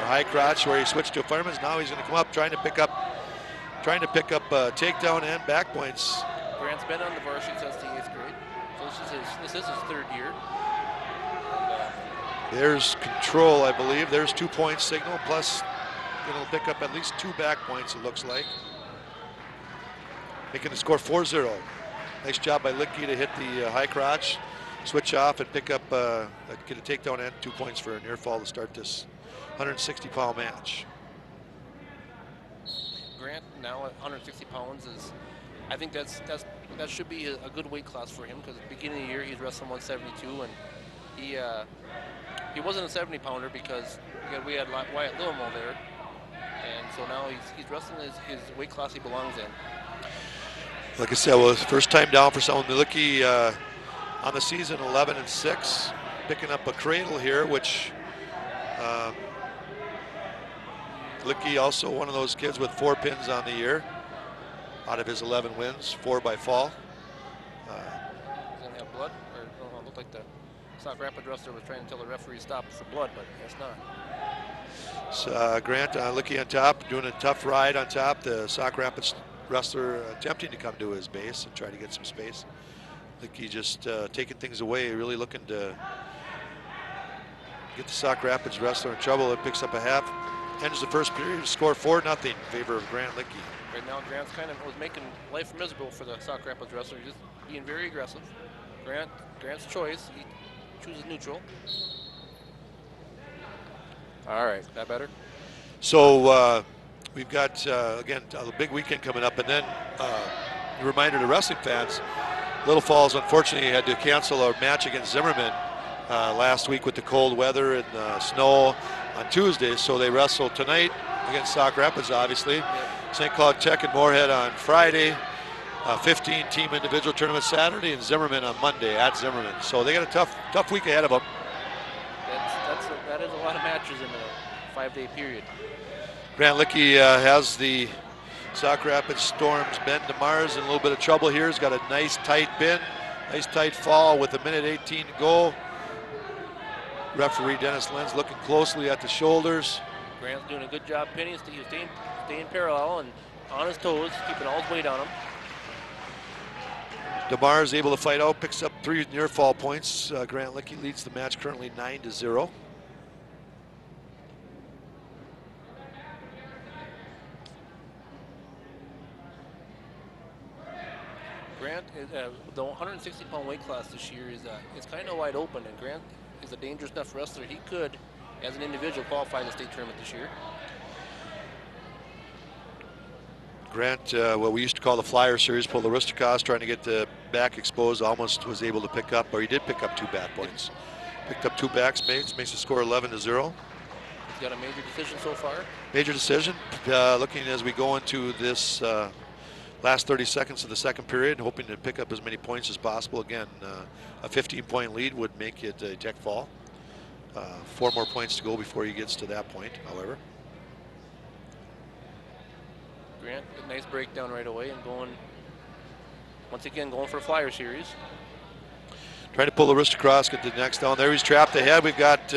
high crotch where he switched to a fireman's. Now he's going to come up trying to pick up takedown and back points. Grant's been on the varsity since the 8th grade, so this is his 3rd year. There's control, I believe. There's 2 point signal, plus going to pick up at least 2 back points, it looks like. Making the score 4-0. Nice job by Lickey to hit the high crotch, switch off, and pick up, get a takedown and 2 points for a near fall to start this 160-pound match. Grant now at 160 pounds I think that should be a good weight class for him, because at the beginning of the year he's wrestling 172, and he wasn't a 70-pounder because we had Wyatt Lillimo there, and so now he's wrestling his weight class he belongs in. Like I said, well, first time down for someone. Lickey on the season 11-6, picking up a cradle here, which Lickey also one of those kids with 4 pins on the year out of his 11 wins, 4 by fall. Does it have blood? Or it looked like the Sauk Rapids wrestler was trying to tell the referee stop for blood, but it's not. So, Grant Lickey on top, doing a tough ride on top. The Sauk Rapids wrestler attempting to come to his base and try to get some space. Lickey just taking things away, really looking to get the Sauk Rapids wrestler in trouble. It picks up a half. Ends the first period, score 4-0 in favor of Grant Lickey. Right now, Grant's kind of was making life miserable for the Sauk Rapids wrestler. He's just being very aggressive. Grant's choice. He chooses neutral. All right, that better? So we've got, again, a big weekend coming up. And then a reminder to wrestling fans, Little Falls unfortunately had to cancel our match against Zimmerman last week with the cold weather and snow on Tuesday, so they wrestle tonight against Sauk Rapids, obviously. St. Cloud Tech and Moorhead on Friday. 15-team individual tournament Saturday, and Zimmerman on Monday at Zimmerman. So they got a tough week ahead of them. That is a lot of matches in a 5-day period. Grant Lickey has the Sauk Rapids Storm's Ben DeMars in a little bit of trouble here. He's got a nice tight bin, nice tight fall with 1:18 to go. Referee Dennis Lenz looking closely at the shoulders. Grant's doing a good job pinning, staying parallel and on his toes, keeping all his weight on him. DeMars able to fight out, picks up 3 near fall points. Grant Lickey leads the match currently 9-0. Grant, the 160-pound weight class this year is kind of wide open, and Grant is a dangerous enough wrestler. He could, as an individual, qualify in the state tournament this year. Grant, what we used to call the Flyer Series, pulled the Ristikos, trying to get the back exposed, almost was able to pick up, or he did pick up 2 back points. Picked up 2 backs, makes the score 11-0. He's got a major decision so far. Major decision, looking as we go into this last 30 seconds of the second period, hoping to pick up as many points as possible. Again, a 15-point lead would make it a tech fall. 4 more points to go before he gets to that point, however. Grant, a nice breakdown right away and once again, going for a Flyer Series. Trying to pull the wrist across, get the next down. There he's trapped ahead. We've got,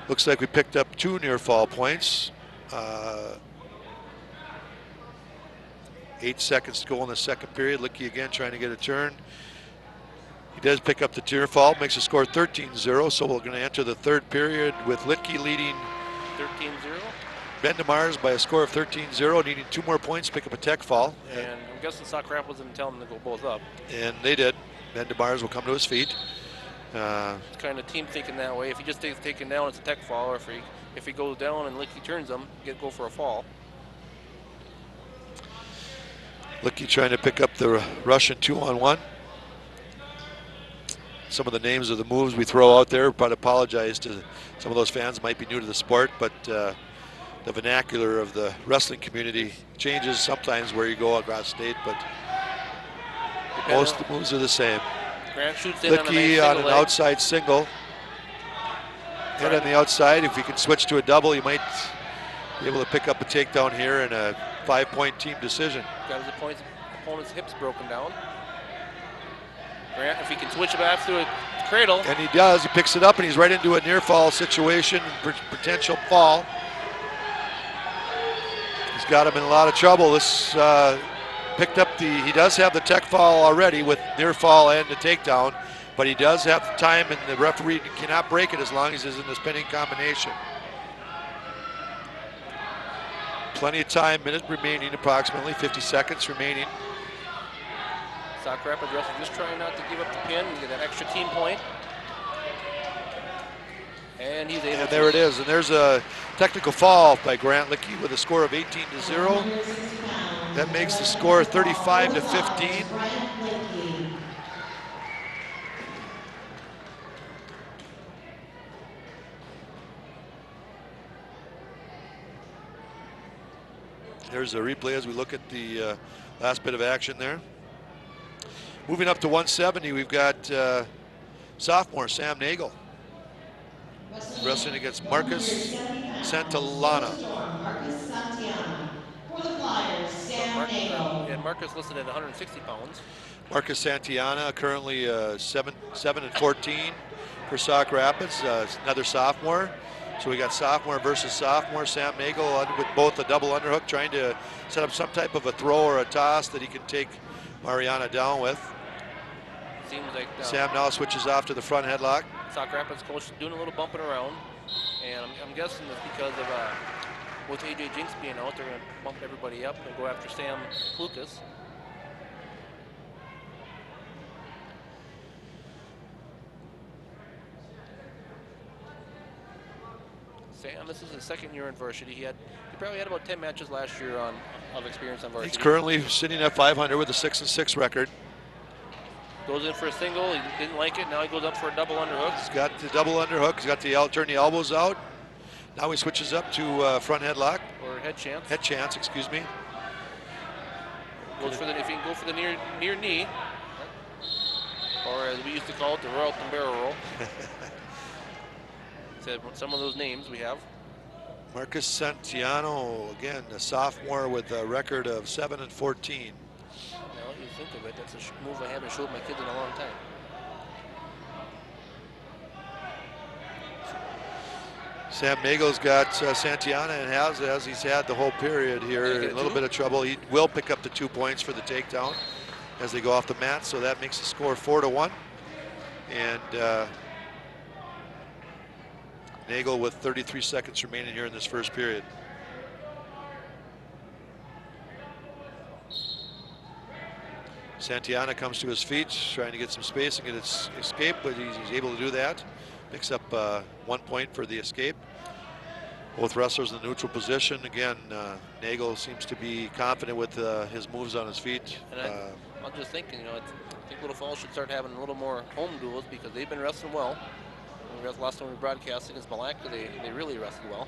looks like we picked up 2 near fall points. 8 seconds to go in the second period. Lickey again trying to get a turn. He does pick up the near fall, makes the score 13-0. So we're going to enter the third period with Lickey leading 13-0. Ben DeMars by a score of 13-0, needing 2 more points to pick up a tech fall. And I'm guessing Sauk Rapids didn't tell them to go both up. And they did. Ben DeMars will come to his feet. It's kind of team thinking that way. If he just stays taken down, it's a tech fall. Or if he goes down and Lickey turns him, go for a fall. Lickey trying to pick up the Russian 2-on-1. Some of the names of the moves we throw out there, but apologize to some of those fans might be new to the sport, but the vernacular of the wrestling community changes sometimes where you go across state, but most of the moves are the same. Grant shoots in Lickey on an outside single. And on the outside, if he can switch to a double, he might be able to pick up a takedown here in a 5-point team decision. Got his opponent's hips broken down. Grant, if he can switch back to a cradle. And he does. He picks it up, and he's right into a near fall situation, potential fall. He's got him in a lot of trouble. This picked up he does have the tech fall already with near fall and the takedown, but he does have the time, and the referee cannot break it as long as he's in the spinning combination. Plenty of time, minute remaining approximately, 50 seconds remaining. Sauk Rapids wrestler just trying not to give up the pin and get that extra team point. And he's able to. There it is, and there's a technical fall by Grant Lickey with a score of 18-0. That makes the score 35-15. There's a replay as we look at the last bit of action there. Moving up to 170, we've got sophomore Sam Nagel wrestling against Marcus Santillana. And Marcus listed at 160 pounds. Marcus Santillana currently 7-14 for Sauk Rapids, another sophomore. So we got sophomore versus sophomore. Sam Nagel with both a double underhook, trying to set up some type of a throw or a toss that he can take Mariana down with. Seems like Sam now switches off to the front headlock. Sauk Rapids coach doing a little bumping around, and I'm guessing it's because of with AJ Jinks being out, they're going to bump everybody up and go after Sam Lucas. Sam, this is his second year in varsity. He probably had about 10 matches last year of experience on varsity. He's currently sitting at 500 with a 6-6 record. Goes in for a single. He didn't like it. Now he goes up for a double underhook. He's got the double underhook. He's got the turn the elbows out. Now he switches up to front headlock. Or head chance. Head chance, excuse me. Goes for the, if he can go for the near knee, or as we used to call it, the Royalton barrel roll. Said some of those names we have. Marcus Santiano, again, a sophomore with a record of 7-14. Now you think of it, that's a move I haven't showed my kids in a long time. Sam Nagel's got Santiana and has, as he's had the whole period here, a little bit of trouble. He will pick up the 2 points for the takedown as they go off the mat, so that makes the score 4-1. And Nagel with 33 seconds remaining here in this first period. Santiana comes to his feet, trying to get some space and get his escape, but he's able to do that. Picks up 1 point for the escape. Both wrestlers in the neutral position. Again, Nagel seems to be confident with his moves on his feet. And I'm just thinking, you know, I think Little Falls should start having a little more home duels because they've been wrestling well. Last time we broadcast against Malacca, they really wrestled well.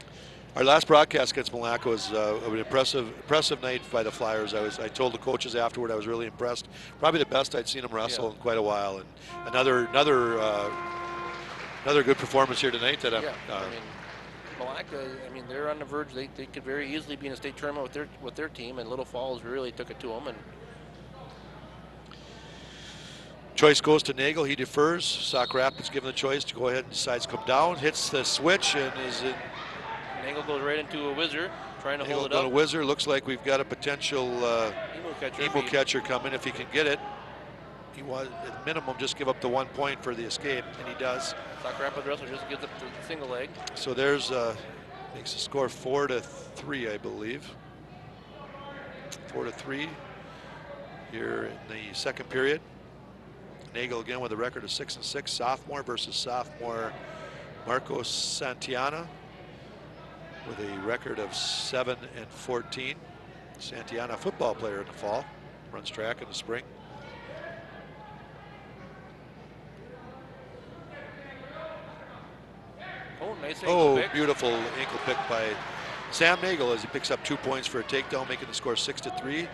Our last broadcast against Malacca was an impressive night by the Flyers. I told the coaches afterward I was really impressed. Probably the best I'd seen them wrestle in quite a while. And another good performance here tonight. That I mean, Malacca, I mean, they're on the verge. They could very easily be in a state tournament with their team, and Little Falls really took it to them. And choice goes to Nagel. He defers. Sauk Rapids given the choice to go ahead and decides to come down. Hits the switch and is in. Nagel goes right into a whizzer, trying to hold it up. A whizzer. Looks like we've got a potential emo catcher coming if he can get it. He was at minimum just give up the 1 point for the escape, and he does. Sauk Rapids wrestler just gives up the single leg. So there's makes the score 4-3, I believe. 4-3 here in the second period. Nagel again with a record of 6-6, sophomore versus sophomore Marcos Santiana with a record of 7-14. Santiana, football player in the fall, runs track in the spring. Oh, nice ankle pick. Beautiful ankle pick by Sam Nagel as he picks up 2 points for a takedown, making the score 6-3.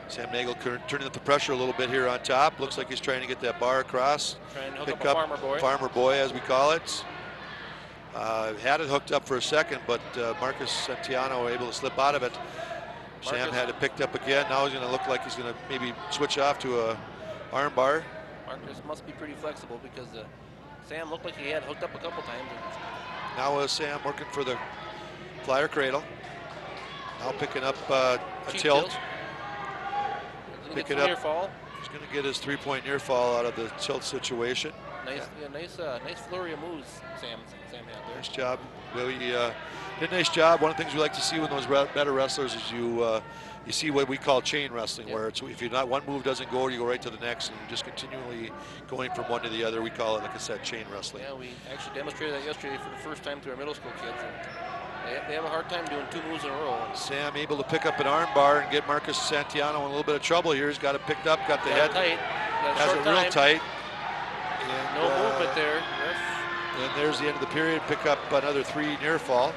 Sam Nagel turning up the pressure a little bit here on top. Looks like he's trying to get that bar across. Trying to hook up a farmer boy, as we call it. Had it hooked up for a second, but Marcus Santiano were able to slip out of it. Sam had it picked up again. Now he's going to look like he's going to maybe switch off to a arm bar. Marcus must be pretty flexible because Sam looked like he had hooked up a couple times. Now Sam working for the Flyer cradle. Now picking up a tilt. Pick it up. Near fall. He's going to get his 3-point near fall out of the tilt situation. Nice flurry of moves Sam had there. Nice job. Really did a nice job. One of the things we like to see when those better wrestlers is you see what we call chain wrestling, where it's if you're not one move doesn't go, you go right to the next, and just continually going from one to the other. We call it, like I said, chain wrestling. Yeah, we actually demonstrated that yesterday for the first time to our middle school kids. And they have a hard time doing 2 moves in a row. Sam able to pick up an arm bar and get Marcus Santiano in a little bit of trouble here. He's got it picked up, got the head. Tight. Has it real tight. And, no movement there. And there's the end of the period. Pick up another 3 near fall,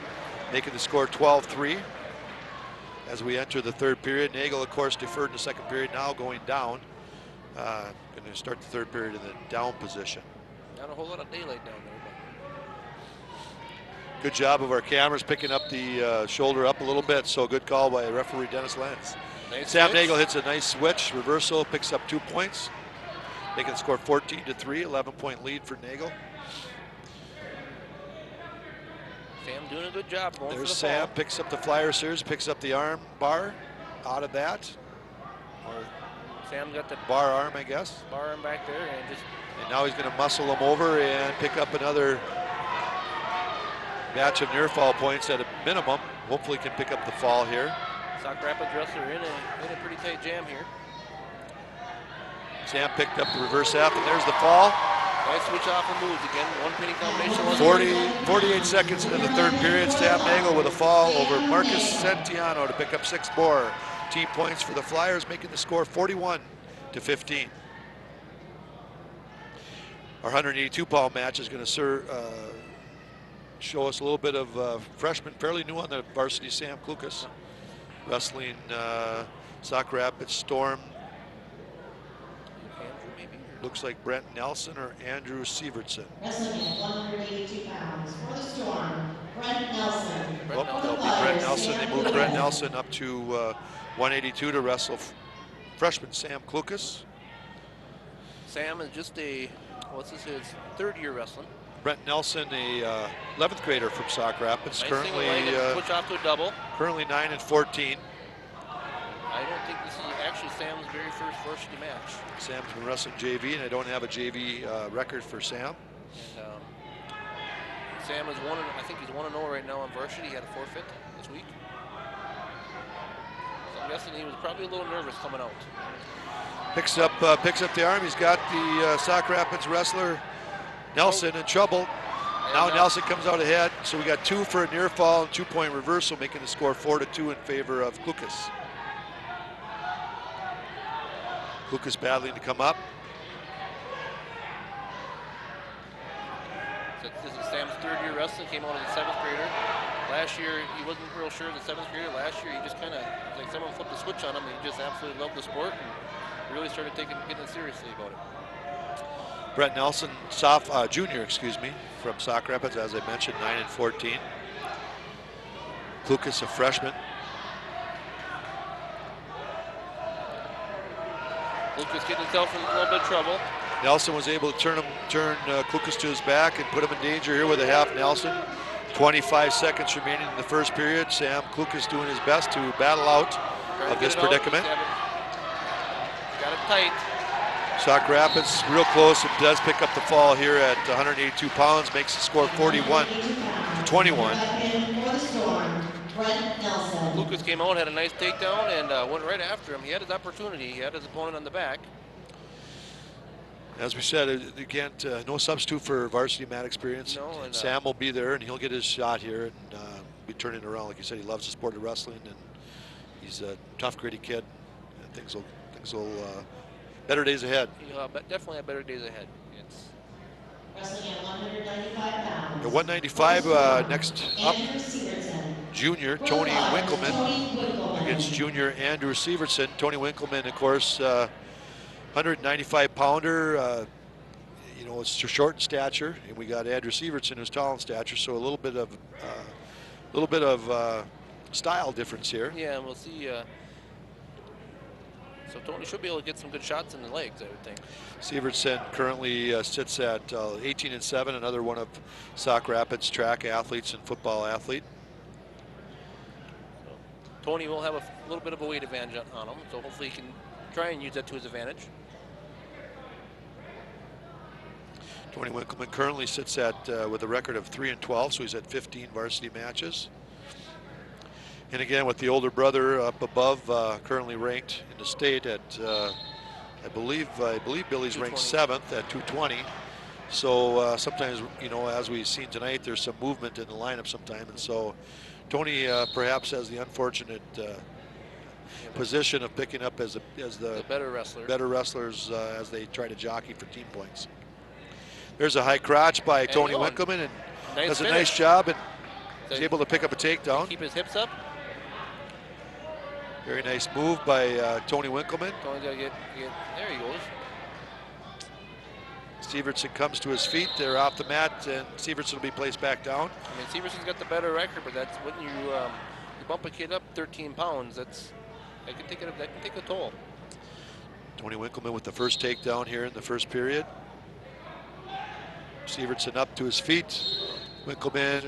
making the score 12-3. As we enter the third period, Nagel, of course, deferred in the second period, now going down. Going to start the third period in the down position. Not a whole lot of daylight down there. Good job of our cameras picking up the shoulder up a little bit, so good call by referee Dennis Lenz. Nice Sam switch. Nagel hits a nice switch, reversal, picks up 2 points, making the score 14-3, 11-point lead for Nagel. Sam doing a good job. Going There's for the Sam, fall. picks up the flyer series, picks up the arm bar out of that. Or Sam got the bar arm, I guess. Bar arm back there, and now he's going to muscle him over and pick up another batch of near fall points at a minimum. Hopefully can pick up the fall here. Sauk Rapids wrestler in a pretty tight jam here. Sam picked up the reverse F, and there's the fall. Nice switch off and moves again. 1 penny combination. 48 seconds into the third period. Sam Nagel with a fall over Marcus Santiano to pick up 6 more team points for the Flyers, making the score 41-15. Our 182-pound match is going to show us a little bit of freshman, fairly new on the varsity, Sam Klukas, wrestling Sauk Rapids Storm. Andrew, maybe? Looks like Brent Nelson or Andrew Sievertson. Wrestling at 182 pounds for the Storm, Brent Nelson. Well, that'll be Brent Nelson. They moved Brent Nelson up to 182 to wrestle freshman Sam Klukas. Sam is just what's this, his third year wrestling. Brent Nelson, a 11th grader from Sauk Rapids, Nice currently switch off to a double. Currently 9 and 14. I don't think this is actually Sam's very first varsity match. Sam's been wrestling JV, and I don't have a JV record for Sam. And, Sam is I think he's 1-0 right now on varsity. He had a forfeit this week. So I'm guessing he was probably a little nervous coming out. Picks up the arm. He's got the Sauk Rapids wrestler Nelson in trouble. Now Nelson comes out ahead. So we got 2 for a near fall and 2-point reversal, making the score 4-2 in favor of Klukas. Klukas battling to come up. So this is Sam's third year wrestling. Came out as a 7th grader. Last year he wasn't real sure as a 7th grader. Last year he just kind of, like someone flipped the switch on him, and he just absolutely loved the sport and really started getting seriously about it. Brett Nelson, junior, from Sauk Rapids, as I mentioned, 9 and 14. Klukas, a freshman. Klukas getting himself in a little bit of trouble. Nelson was able to turn Klukas to his back and put him in danger here with a half Nelson. 25 seconds remaining in the first period. Sam Klukas doing his best to battle out of this predicament. Got it tight. Sauk Rapids real close and does pick up the fall here at 182 pounds, makes the score 41-21. Klukas came out, had a nice takedown, and went right after him. He had his opportunity. He had his opponent on the back. As we said, again, no substitute for varsity mat experience. No, and Sam will be there, and he'll get his shot here and be turning around. Like you said, he loves the sport of wrestling, and he's a tough, gritty kid. And things will better days ahead. But definitely have better days ahead. Wrestling at 195 pounds. The 195 next up, junior Tony Winkleman against junior Andrew Sievertson. Tony Winkleman, of course, 195 pounder. You know, it's short in stature, and we got Andrew Sievertson, who's tall in stature, so a little bit of style difference here. Yeah, and we'll see. So Tony should be able to get some good shots in the legs, I would think. Sievertson currently sits at 18 and 7, another one of Sauk Rapids track athletes and football athlete. So Tony will have a little bit of a weight advantage on him, so hopefully he can try and use that to his advantage. Tony Winkleman currently sits at with a record of 3 and 12, so he's at 15 varsity matches. And again, with the older brother up above, currently ranked in the state at, I believe Billy's ranked 7th at 220. So sometimes, you know, as we've seen tonight, there's some movement in the lineup sometime, and so Tony perhaps has the unfortunate position of picking up as the better wrestler. Better wrestlers as they try to jockey for team points. There's a high crotch by Tony Winkleman, and does a nice job, and he's able to pick up a takedown. Keep his hips up. Very nice move by Tony Winkleman. Tony's got to get, there he goes. Sievertson comes to his feet. They're off the mat, and Sievertson will be placed back down. I mean, Sieverson's got the better record, but that's when you bump a kid up 13 pounds. That can take a toll. Tony Winkleman with the first takedown here in the first period. Sievertson up to his feet. Winkleman.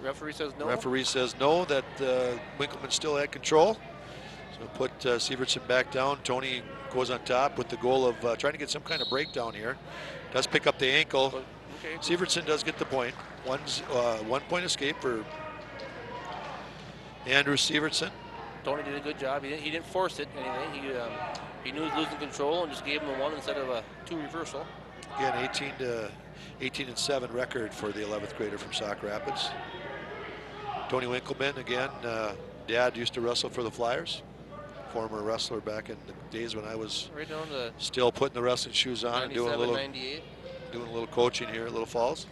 Referee says no. Referee says no, that Winkleman still had control. So put Sievertson back down. Tony goes on top with the goal of trying to get some kind of breakdown here. Does pick up the ankle. Okay. Sievertson does get the point. 1 point escape for Andrew Sievertson. Tony did a good job. He didn't force it anything. He knew he was losing control and just gave him a 1 instead of a 2 reversal. Again, 18 and 7 record for the 11th grader from Sauk Rapids. Tony Winkleman, again, dad used to wrestle for the Flyers. former wrestler back in the days when I was right down to still putting the wrestling shoes on and doing a 98. little coaching here at Little Falls.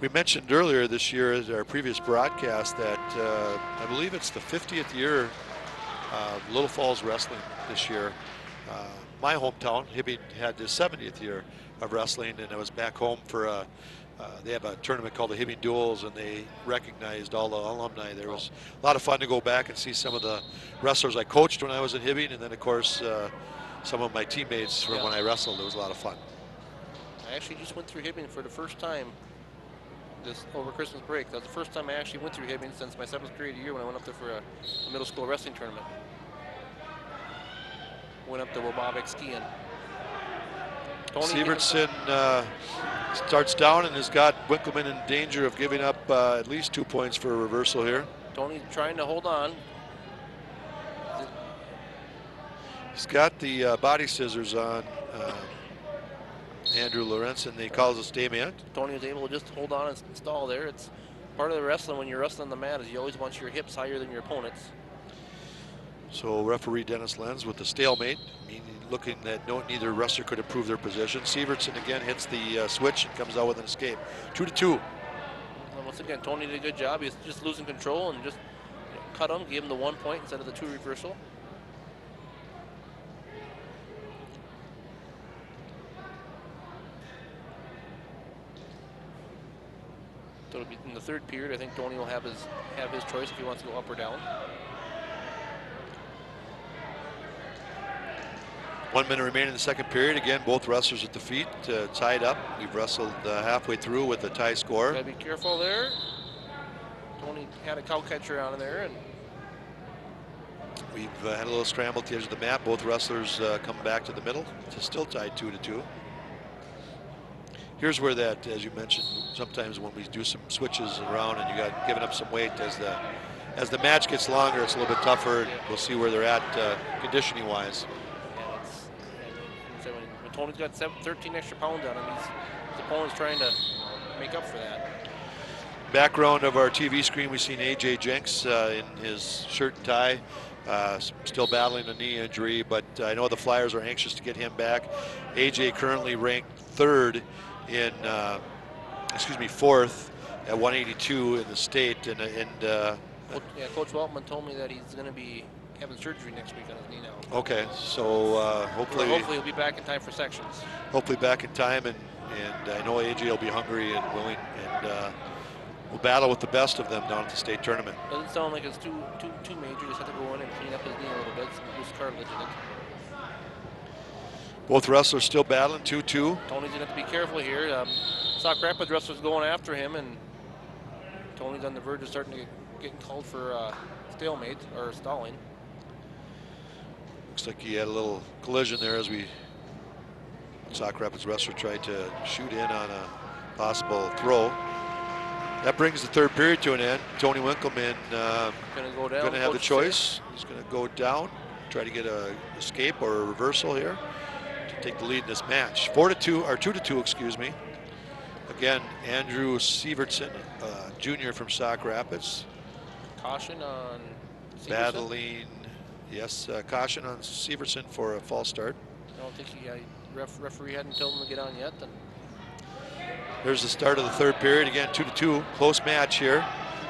We mentioned earlier this year at our previous broadcast that I believe it's the 50th year of Little Falls wrestling this year. My hometown, Hibbing, had the 70th year of wrestling, and I was back home for they have a tournament called the Hibbing Duels, and they recognized all the alumni. There was a lot of fun to go back and see some of the wrestlers I coached when I was at Hibbing, and then of course some of my teammates from when I wrestled. It was a lot of fun. I actually just went through Hibbing for the first time this over Christmas break. That was the first time I actually went through Hibbing since my 7th grade year when I went up there for a middle school wrestling tournament. Went up to Wababek skiing. Sievertson starts down and has got Winkleman in danger of giving up at least 2 points for a reversal here. Tony's trying to hold on. He's got the body scissors on Andrew Lorenz, and he calls a statement. Tony was able to just hold on and stall there. It's part of the wrestling when you're wrestling the mat is you always want your hips higher than your opponents. So referee Dennis Lenz with the stalemate, meaning looking that neither wrestler could improve their position. Sievertson again hits the switch and comes out with an escape. 2-2. Well, once again, Tony did a good job. He's just losing control and just cut him, gave him the 1 point instead of the 2 reversal. So it'll be in the 3rd period. I think Tony will have his choice if he wants to go up or down. 1 minute remaining in the 2nd period. Again, both wrestlers at the feet, tied up. We've wrestled halfway through with a tie score. Gotta be careful there. Tony had a cow catcher on there, and we've had a little scramble at the edge of the mat. Both wrestlers come back to the middle. It's still tied 2-2. Here's where that, as you mentioned, sometimes when we do some switches around and you got given up some weight as the match gets longer, it's a little bit tougher. We'll see where they're at conditioning wise. When Tony's got 13 extra pounds on him, his opponent's trying to make up for that. Background of our TV screen, we've seen AJ Jenks in his shirt and tie, still battling a knee injury, but I know the Flyers are anxious to get him back. AJ currently ranked 3rd in, fourth at 182 in the state, and Coach Weltman told me that he's going to be having surgery next week on his knee now. Okay, so hopefully he'll be back in time for sections. Hopefully back in time, and I know AJ will be hungry and willing, and we'll battle with the best of them down at the state tournament. Doesn't sound like it's too major. Just have to go in and clean up his knee a little bit, some loose cartilage in it. Both wrestlers still battling, 2-2. Tony's gonna have to be careful here. Sauk Rapids wrestlers going after him, and Tony's on the verge of starting to getting called for stalemate or stalling. Looks like he had a little collision there as Sauk Rapids wrestler tried to shoot in on a possible throw. That brings the 3rd period to an end. Tony Winkleman gonna have the choice. He's gonna go down, try to get a escape or a reversal here to take the lead in this match. 4-2 or 2-2, excuse me. Again, Andrew Sievertson, junior from Sauk Rapids. Caution on Sievertson. Battling, yes, caution on Sievertson for a false start. I don't think referee hadn't told him to get on yet. Then. Here's the start of the 3rd period. Again, 2-2, close match here.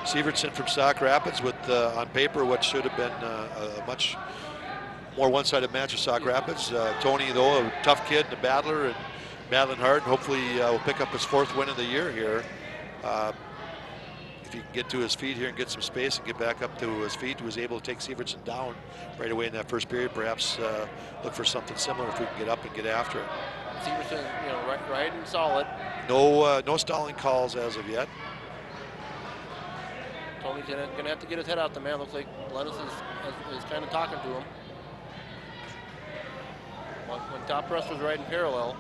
Sievertson from Sauk Rapids with, on paper, what should have been a much more one-sided match with Sauk Rapids. Tony, though, a tough kid and a battler and battling hard, and hopefully will pick up his 4th win of the year here. If he can get to his feet here and get some space and get back up to his feet, he was able to take Sievertson down right away in that 1st period. Perhaps look for something similar if we can get up and get after it. Sievertson, right and solid. No stalling calls as of yet. Tony's gonna have to get his head out the man. Looks like Lennis is kind of talking to him. When top wrestlers ride in parallel.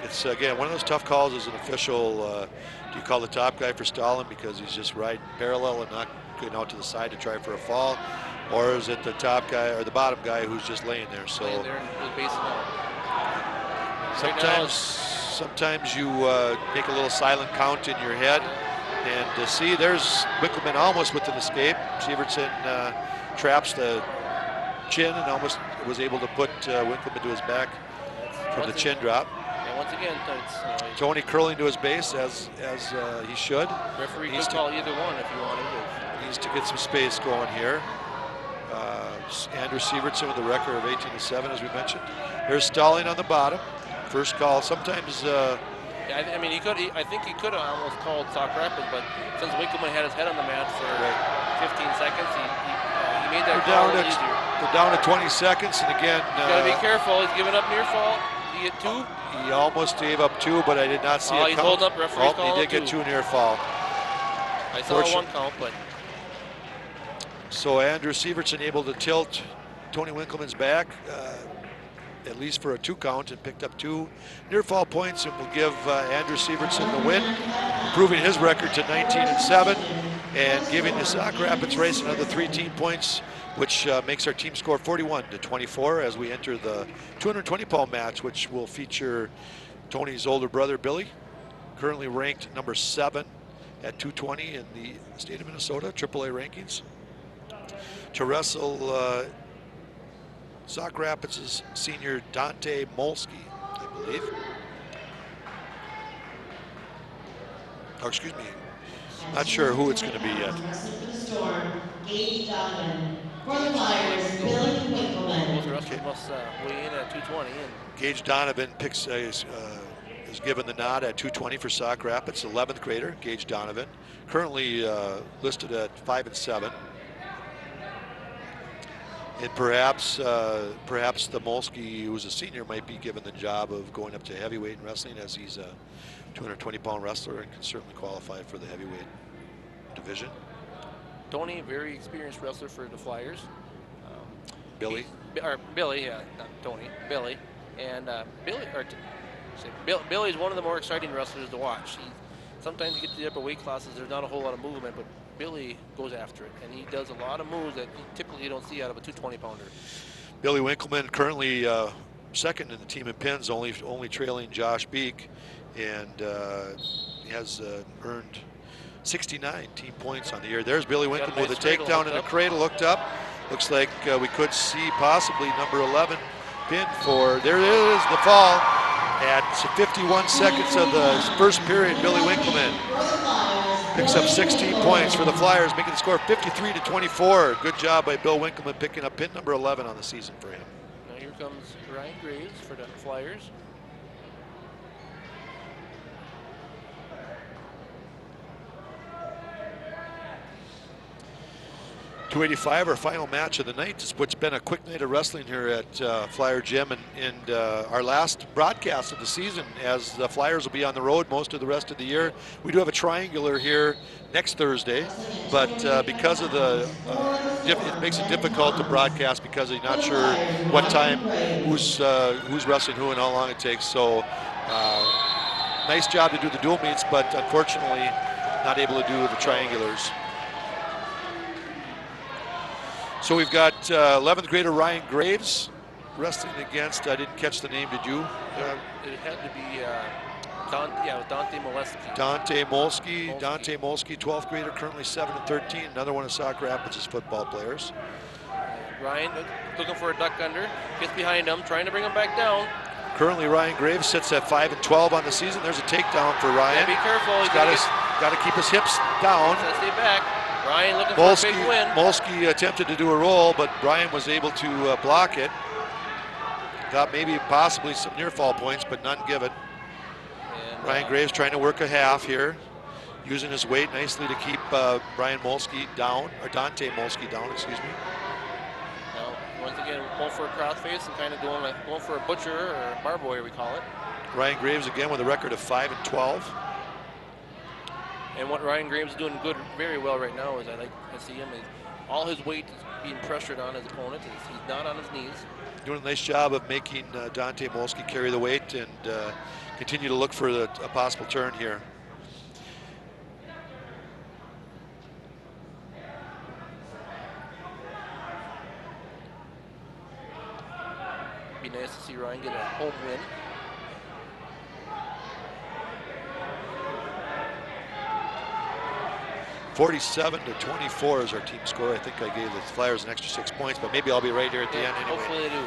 It's, again, one of those tough calls as an official. Do you call the top guy for stalling because he's just riding parallel and not going out to the side to try for a fall? Or is it the top guy or the bottom guy who's just laying there? So laying there and just basing out. Sometimes you make a little silent count in your head And see, there's Winkleman almost with an escape. Sievertson traps the chin and almost was able to put Winkleman to his back from the chin drop. And once again, Tony curling to his base as he should. Referee could call either one if you wanted to. Needs to get some space going here. Andrew Sievertson with a record of 18-7, as we mentioned. There's stalling on the bottom. First call. Sometimes. I mean, I think he could have almost called Sauk Rapids, but since Winkleman had his head on the mat for 15 seconds, he made that call a little easier. We're down to 20 seconds, and again. You gotta be careful. He's giving up near fall. Did he get 2? He almost gave up 2, but I did not see it. He's holding up. Referee's calling he did get 2 near fall. I saw 1 count, but. So Andrew Sievertson able to tilt Tony Winkleman's back, at least for a 2 count, and picked up 2 near fall points, and will give Andrew Sievertson the win, improving his record to 19-7, and giving the Sauk Rapids race another 3 team points, which makes our team score 41-24 as we enter the 220-pound match, which will feature Tony's older brother Billy, currently ranked number 7 at 220 in the state of Minnesota AAA rankings, to wrestle Sauk Rapids' senior Dante Molsky, I believe. Oh, excuse me. Not sure who it's going to be yet. For the Flyers, Billy Winkleman. Both wrestlers must weigh in at 220. And Gage Donovan is given the nod at 220 for Sauk Rapids, 11th grader, Gage Donovan, currently listed at 5-7. And perhaps the Molsky, who's a senior, might be given the job of going up to heavyweight in wrestling, as he's a 220-pound wrestler and can certainly qualify for the heavyweight division. Tony, very experienced wrestler for the Flyers. Billy? Billy, yeah, not Tony, Billy. And Billy's one of the more exciting wrestlers to watch. Sometimes you get to the upper weight classes, there's not a whole lot of movement, but Billy goes after it, and he does a lot of moves that you typically don't see out of a 220-pounder. Billy Winkleman currently second in the team in pins, only trailing Josh Beek, and he has earned 69 team points on the year. There's Billy Winkleman with a takedown in the cradle, looked up. Looks like we could see possibly number 11 pin for, there it is, the fall. At 51 seconds of the first period, Billy Winkleman picks up 16 points for the Flyers, making the score 53-24. Good job by Bill Winkleman picking up pin number 11 on the season for him. Now here comes Ryan Graves for the Flyers. .285, our final match of the night. It's what's been a quick night of wrestling here at Flyer Gym, and our last broadcast of the season, as the Flyers will be on the road most of the rest of the year. We do have a triangular here next Thursday, but because of the, it makes it difficult to broadcast because you're not sure what time, who's wrestling who and how long it takes. So nice job to do the dual meets, but unfortunately not able to do the triangulars. So we've got 11th grader Ryan Graves wrestling against, I didn't catch the name, did you? It had to be Dante Molsky. Dante Molsky, 12th grader, currently 7-13. Another one of Sauk Rapids' football players. Ryan looking for a duck under, gets behind him, trying to bring him back down. Currently Ryan Graves sits at 5-12 on the season. There's a takedown for Ryan. Yeah, be careful. He's got to keep his hips down. Stay back. Ryan looking for a big win. Molsky attempted to do a roll, but Brian was able to block it. Got maybe possibly some near fall points, but none given. And Ryan Graves trying to work a half here, using his weight nicely to keep Brian Molsky down, or Dante Molsky down, excuse me. Now, once again, going for a crossface and kind of going for a butcher or a bar boy, we call it. Ryan Graves again with a record of 5-12. And what Ryan Graves is doing very well right now is I see him, all his weight is being pressured on his opponent. He's not on his knees. Doing a nice job of making Dante Molsky carry the weight and continue to look for a possible turn here. Be nice to see Ryan get a home win. 2 47-24 is our team score. I think I gave the Flyers an extra 6 points, but maybe I'll be right here at the end anyway. Hopefully they do.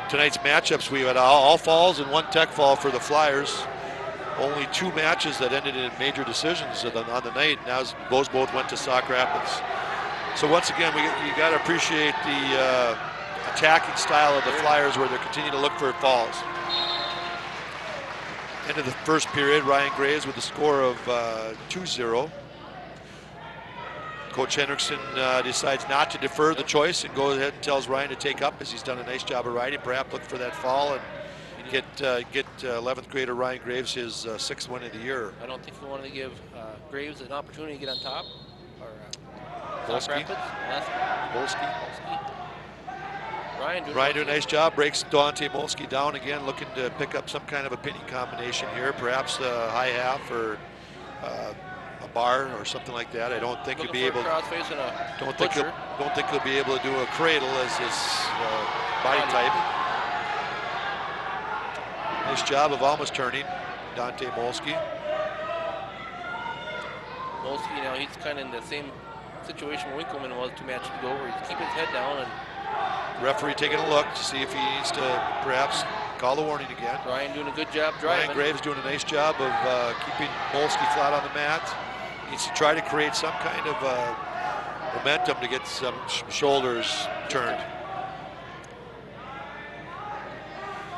Tonight's matchups, we had all falls and 1 tech fall for the Flyers. Only 2 matches that ended in major decisions on the night. Now those both went to Sauk Rapids. So once again, you got to appreciate the attacking style of the Flyers, where they continue to look for falls. End of the first period, Ryan Graves with a score of 2-0. Coach Hendrickson decides not to defer the choice and goes ahead and tells Ryan to take up, as he's done a nice job of riding, perhaps look for that fall and get 11th grader Ryan Graves his 6th win of the year. I don't think we wanted to give Graves an opportunity to get on top. Or Sauk Rapids. Molsky. Ryan doing a nice job, breaks Dante Molsky down again, looking to pick up some kind of a pinning combination here, perhaps a high half or a bar or something like that. I don't think he'll be able. Don't think he'll be able to do a cradle as his body type. Nice job of almost turning Dante Molsky. Molsky, now he's kind of in the same situation Winkleman was 2 matches ago, where he's keeping his head down. And referee taking a look to see if he needs to perhaps call the warning again. Ryan doing a good job driving. Ryan Graves doing a nice job of keeping Molsky flat on the mat. He needs to try to create some kind of momentum to get some shoulders turned.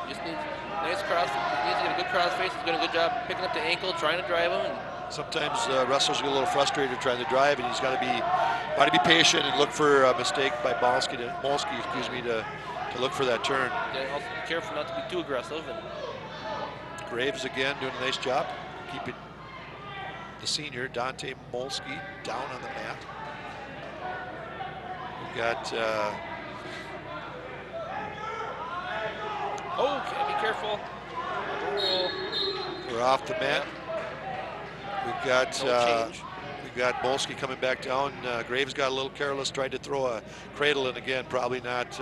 Just needs nice cross. He needs to get a good cross face. He's doing a good job picking up the ankle, trying to drive him. And sometimes wrestlers get a little frustrated trying to drive, and he's got to be patient and look for a mistake by Molsky to look for that turn. Yeah, also be careful not to be too aggressive. And Graves again doing a nice job keeping the senior Dante Molsky down on the mat. We've got be careful. We're off the mat. We've got Molsky coming back down. Graves got a little careless, tried to throw a cradle in again. Probably not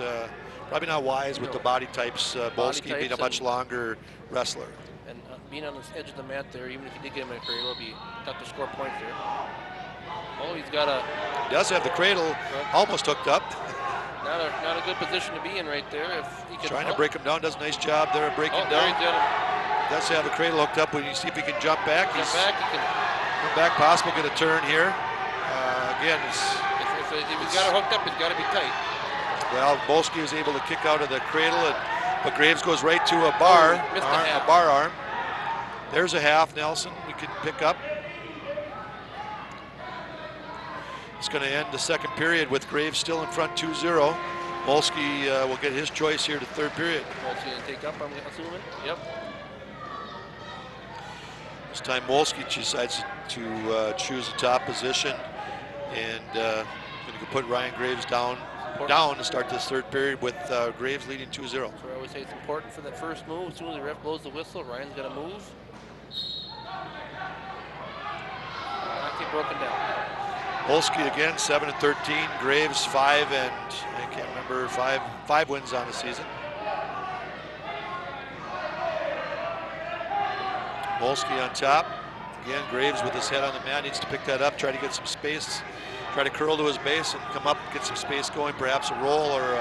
wise with the body types. Molsky being a much longer wrestler. And being on the edge of the mat there, even if he did get him in a cradle, it'll be tough to score points there. Oh, he does have the cradle almost hooked up. Not a good position to be in right there. If he can trying to break him down, does a nice job there of breaking down. Does have the cradle hooked up. When you see if he can jump back, he can come back, possible get a turn here. Again, if he's got it hooked up, it's got to be tight. Well, Molsky was able to kick out of the cradle, but Graves goes right to a bar, a bar arm. There's a half, Nelson. We can pick up. It's going to end the second period with Graves still in front 2-0. Molsky will get his choice here to third period. Molsky going to take up, I'm assuming. Yep. This time Molsky decides to choose the top position, and going to put Ryan Graves down to start this third period with Graves leading 2-0. So I always say it's important for that first move. As soon as the ref blows the whistle, Ryan's got to move. Not get broken down. Molsky again, 7-13. Graves 5 and I can't remember 5 wins on the season. Molsky on top. Again, Graves with his head on the mat needs to pick that up, try to get some space, try to curl to his base and come up, get some space going, perhaps a roll or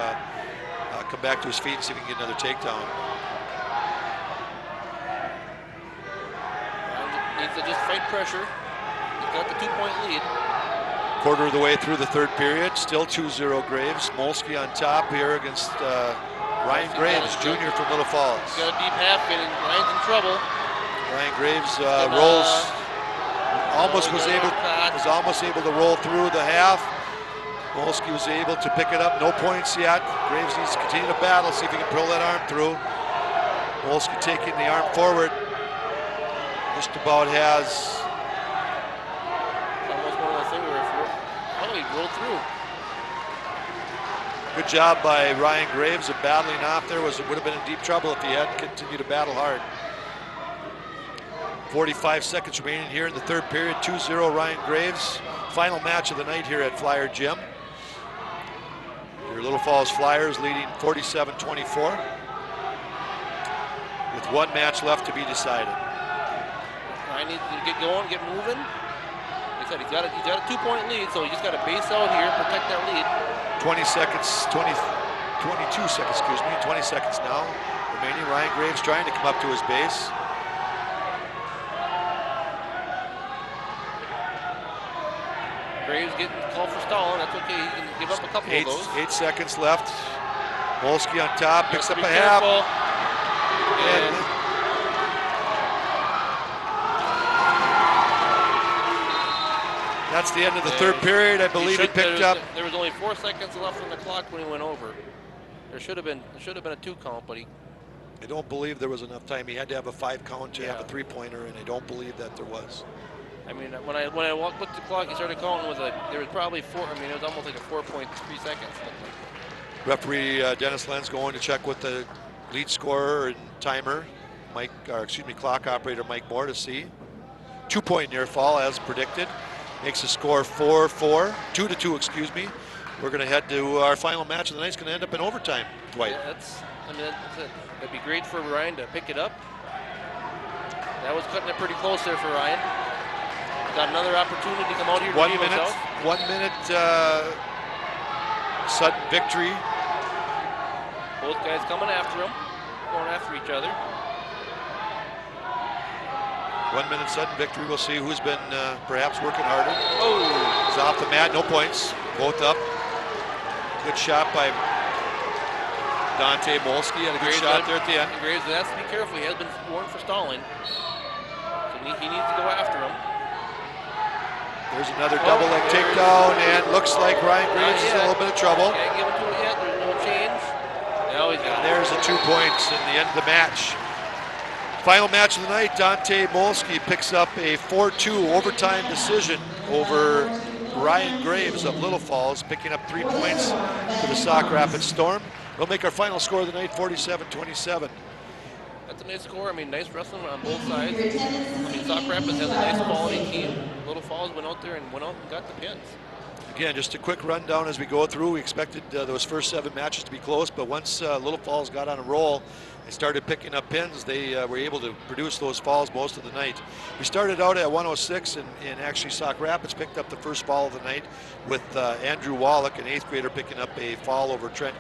come back to his feet and see if he can get another takedown. Needs to just fight pressure. He's got the 2-point lead. Quarter of the way through the third period, still 2-0 Graves. Molsky on top here against Ryan Graves, Jr. from Little Falls. He's got a deep half and Ryan's in trouble. Ryan Graves rolls, was almost able to roll through the half. Molsky was able to pick it up, no points yet. Graves needs to continue to battle, see if he can pull that arm through. Molsky taking the arm forward, just about has. He rolled through. Good job by Ryan Graves of battling off there. Would have been in deep trouble if he hadn't continued to battle hard. 45 seconds remaining here in the third period. 2-0 Ryan Graves. Final match of the night here at Flyer Gym. Your Little Falls Flyers leading 47-24. With one match left to be decided. I need to get going, get moving. I said, he's got a 2-point lead, so he just got to base out here, protect that lead. 22 seconds, excuse me, 20 seconds now remaining. Ryan Graves trying to come up to his base. Graves getting called for stalling. That's okay. He can give up a couple of those. 8 seconds left. Molsky on top, picks up a half. And that's the end of the third period. I believe he picked up. There was only 4 seconds left on the clock when he went over. There should have been a 2 count, but I don't believe there was enough time. He had to have a 5 count to have a 3-pointer, and I don't believe that there was. I mean, when I looked at the clock, he started counting there was probably 4. I mean, it was almost like a 4.3 seconds. Referee Dennis Lenz going to check with the lead scorer and timer, clock operator Mike Moore to see. 2-point near fall as predicted. Makes the score 4-4, 2-2, excuse me. We're going to head to our final match of the night. It's going to end up in overtime, Dwight. Yeah, that's it. It'd be great for Ryan to pick it up. That was cutting it pretty close there for Ryan. Got another opportunity to come out here to redeem himself. 1 minute sudden victory. Both guys coming after him, going after each other. 1 minute sudden victory. We'll see who's been perhaps working harder. Oh, he's off the mat, no points. Both up. Good shot by Dante Molsky. Had a good shot there at the end. Graves has to be careful. He has been warned for stalling. So he needs to go after him. There's another double leg takedown, and looks like Ryan Graves is in a little bit of trouble. Can't give it to it yet. There's no change. Now he's got it. There's the 2 points in the end of the match. Final match of the night, Dante Molsky picks up a 4-2 overtime decision over Ryan Graves of Little Falls, picking up 3 points for the Sauk Rapids Storm. We'll make our final score of the night 47-27. That's a nice score. I mean, nice wrestling on both sides. I mean, Sauk Rapids has a nice quality team. Little Falls went out there and got the pins. Again, just a quick rundown as we go through. We expected those first 7 matches to be close, but once Little Falls got on a roll, they started picking up pins. They were able to produce those falls most of the night. We started out at 106, and actually Sauk Rapids picked up the first fall of the night with Andrew Wallach, an 8th grader, picking up a fall over Trent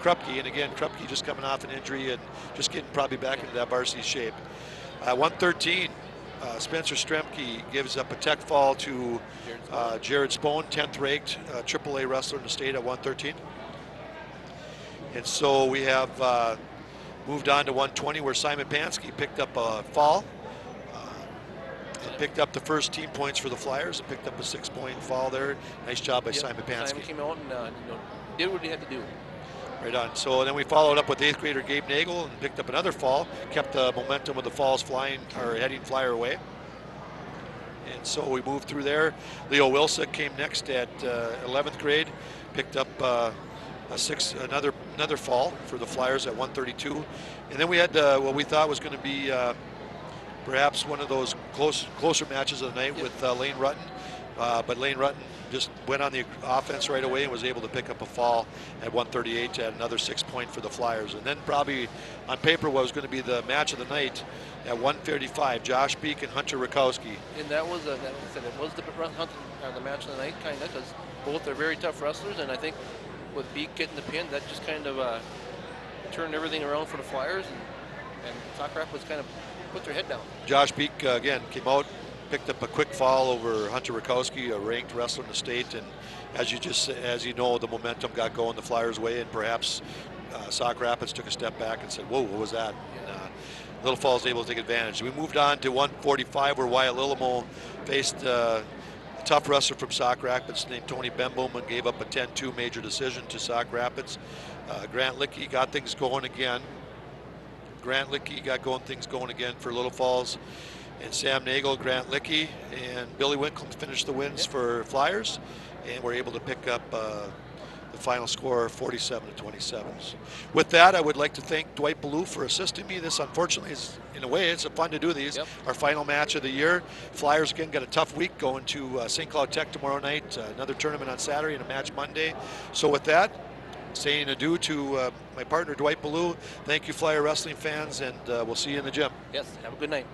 Krupke. And again, Krupke just coming off an injury and just getting probably back into that varsity shape. 113, Spencer Stremke gives up a tech fall to Jared Spone, 10th ranked AAA wrestler in the state at 113. And so we have moved on to 120, where Simon Pansky picked up a fall and picked up the first team points for the Flyers and picked up a 6-point fall there. Nice job by Simon Pansky. Simon came out and did what he had to do. Right on. So then we followed up with 8th grader Gabe Nagel and picked up another fall, kept the momentum of the falls heading Flyer away. And so we moved through there. Leo Wilson came next at 11th grade, picked up another fall for the Flyers at 132. And then we had what we thought was going to be perhaps one of those closer matches of the night with Lane Rutten. But Lane Rutten just went on the offense right away and was able to pick up a fall at 138 to add another 6-point for the Flyers. And then probably on paper what was going to be the match of the night at 135, Josh Beek and Hunter Rakowski. And that was the match of the night, kind of, because both are very tough wrestlers. And I think with Beek getting the pin, that just kind of turned everything around for the Flyers. And Sauk Rapids kind of put their head down. Josh Beek, again, came out, picked up a quick fall over Hunter Rakowski, a ranked wrestler in the state, and as you know, the momentum got going the Flyers' way, and perhaps Sauk Rapids took a step back and said, "Whoa, what was that?" And Little Falls able to take advantage. We moved on to 145, where Wyatt Lillimo faced a tough wrestler from Sauk Rapids named Tony Bemboom and gave up a 10-2 major decision to Sauk Rapids. Grant Lickey got things going again. Things going again for Little Falls. And Sam Nagel, Grant Lickey, and Billy Winkle finished the wins for Flyers, and were able to pick up the final score 47-27. With that, I would like to thank Dwight Ballou for assisting me. This, unfortunately, is, in a way, it's fun to do these. Yep. Our final match of the year. Flyers, again, got a tough week going to St. Cloud Tech tomorrow night, another tournament on Saturday, and a match Monday. So with that, saying adieu to my partner, Dwight Ballou. Thank you, Flyer wrestling fans, and we'll see you in the gym. Yes, have a good night.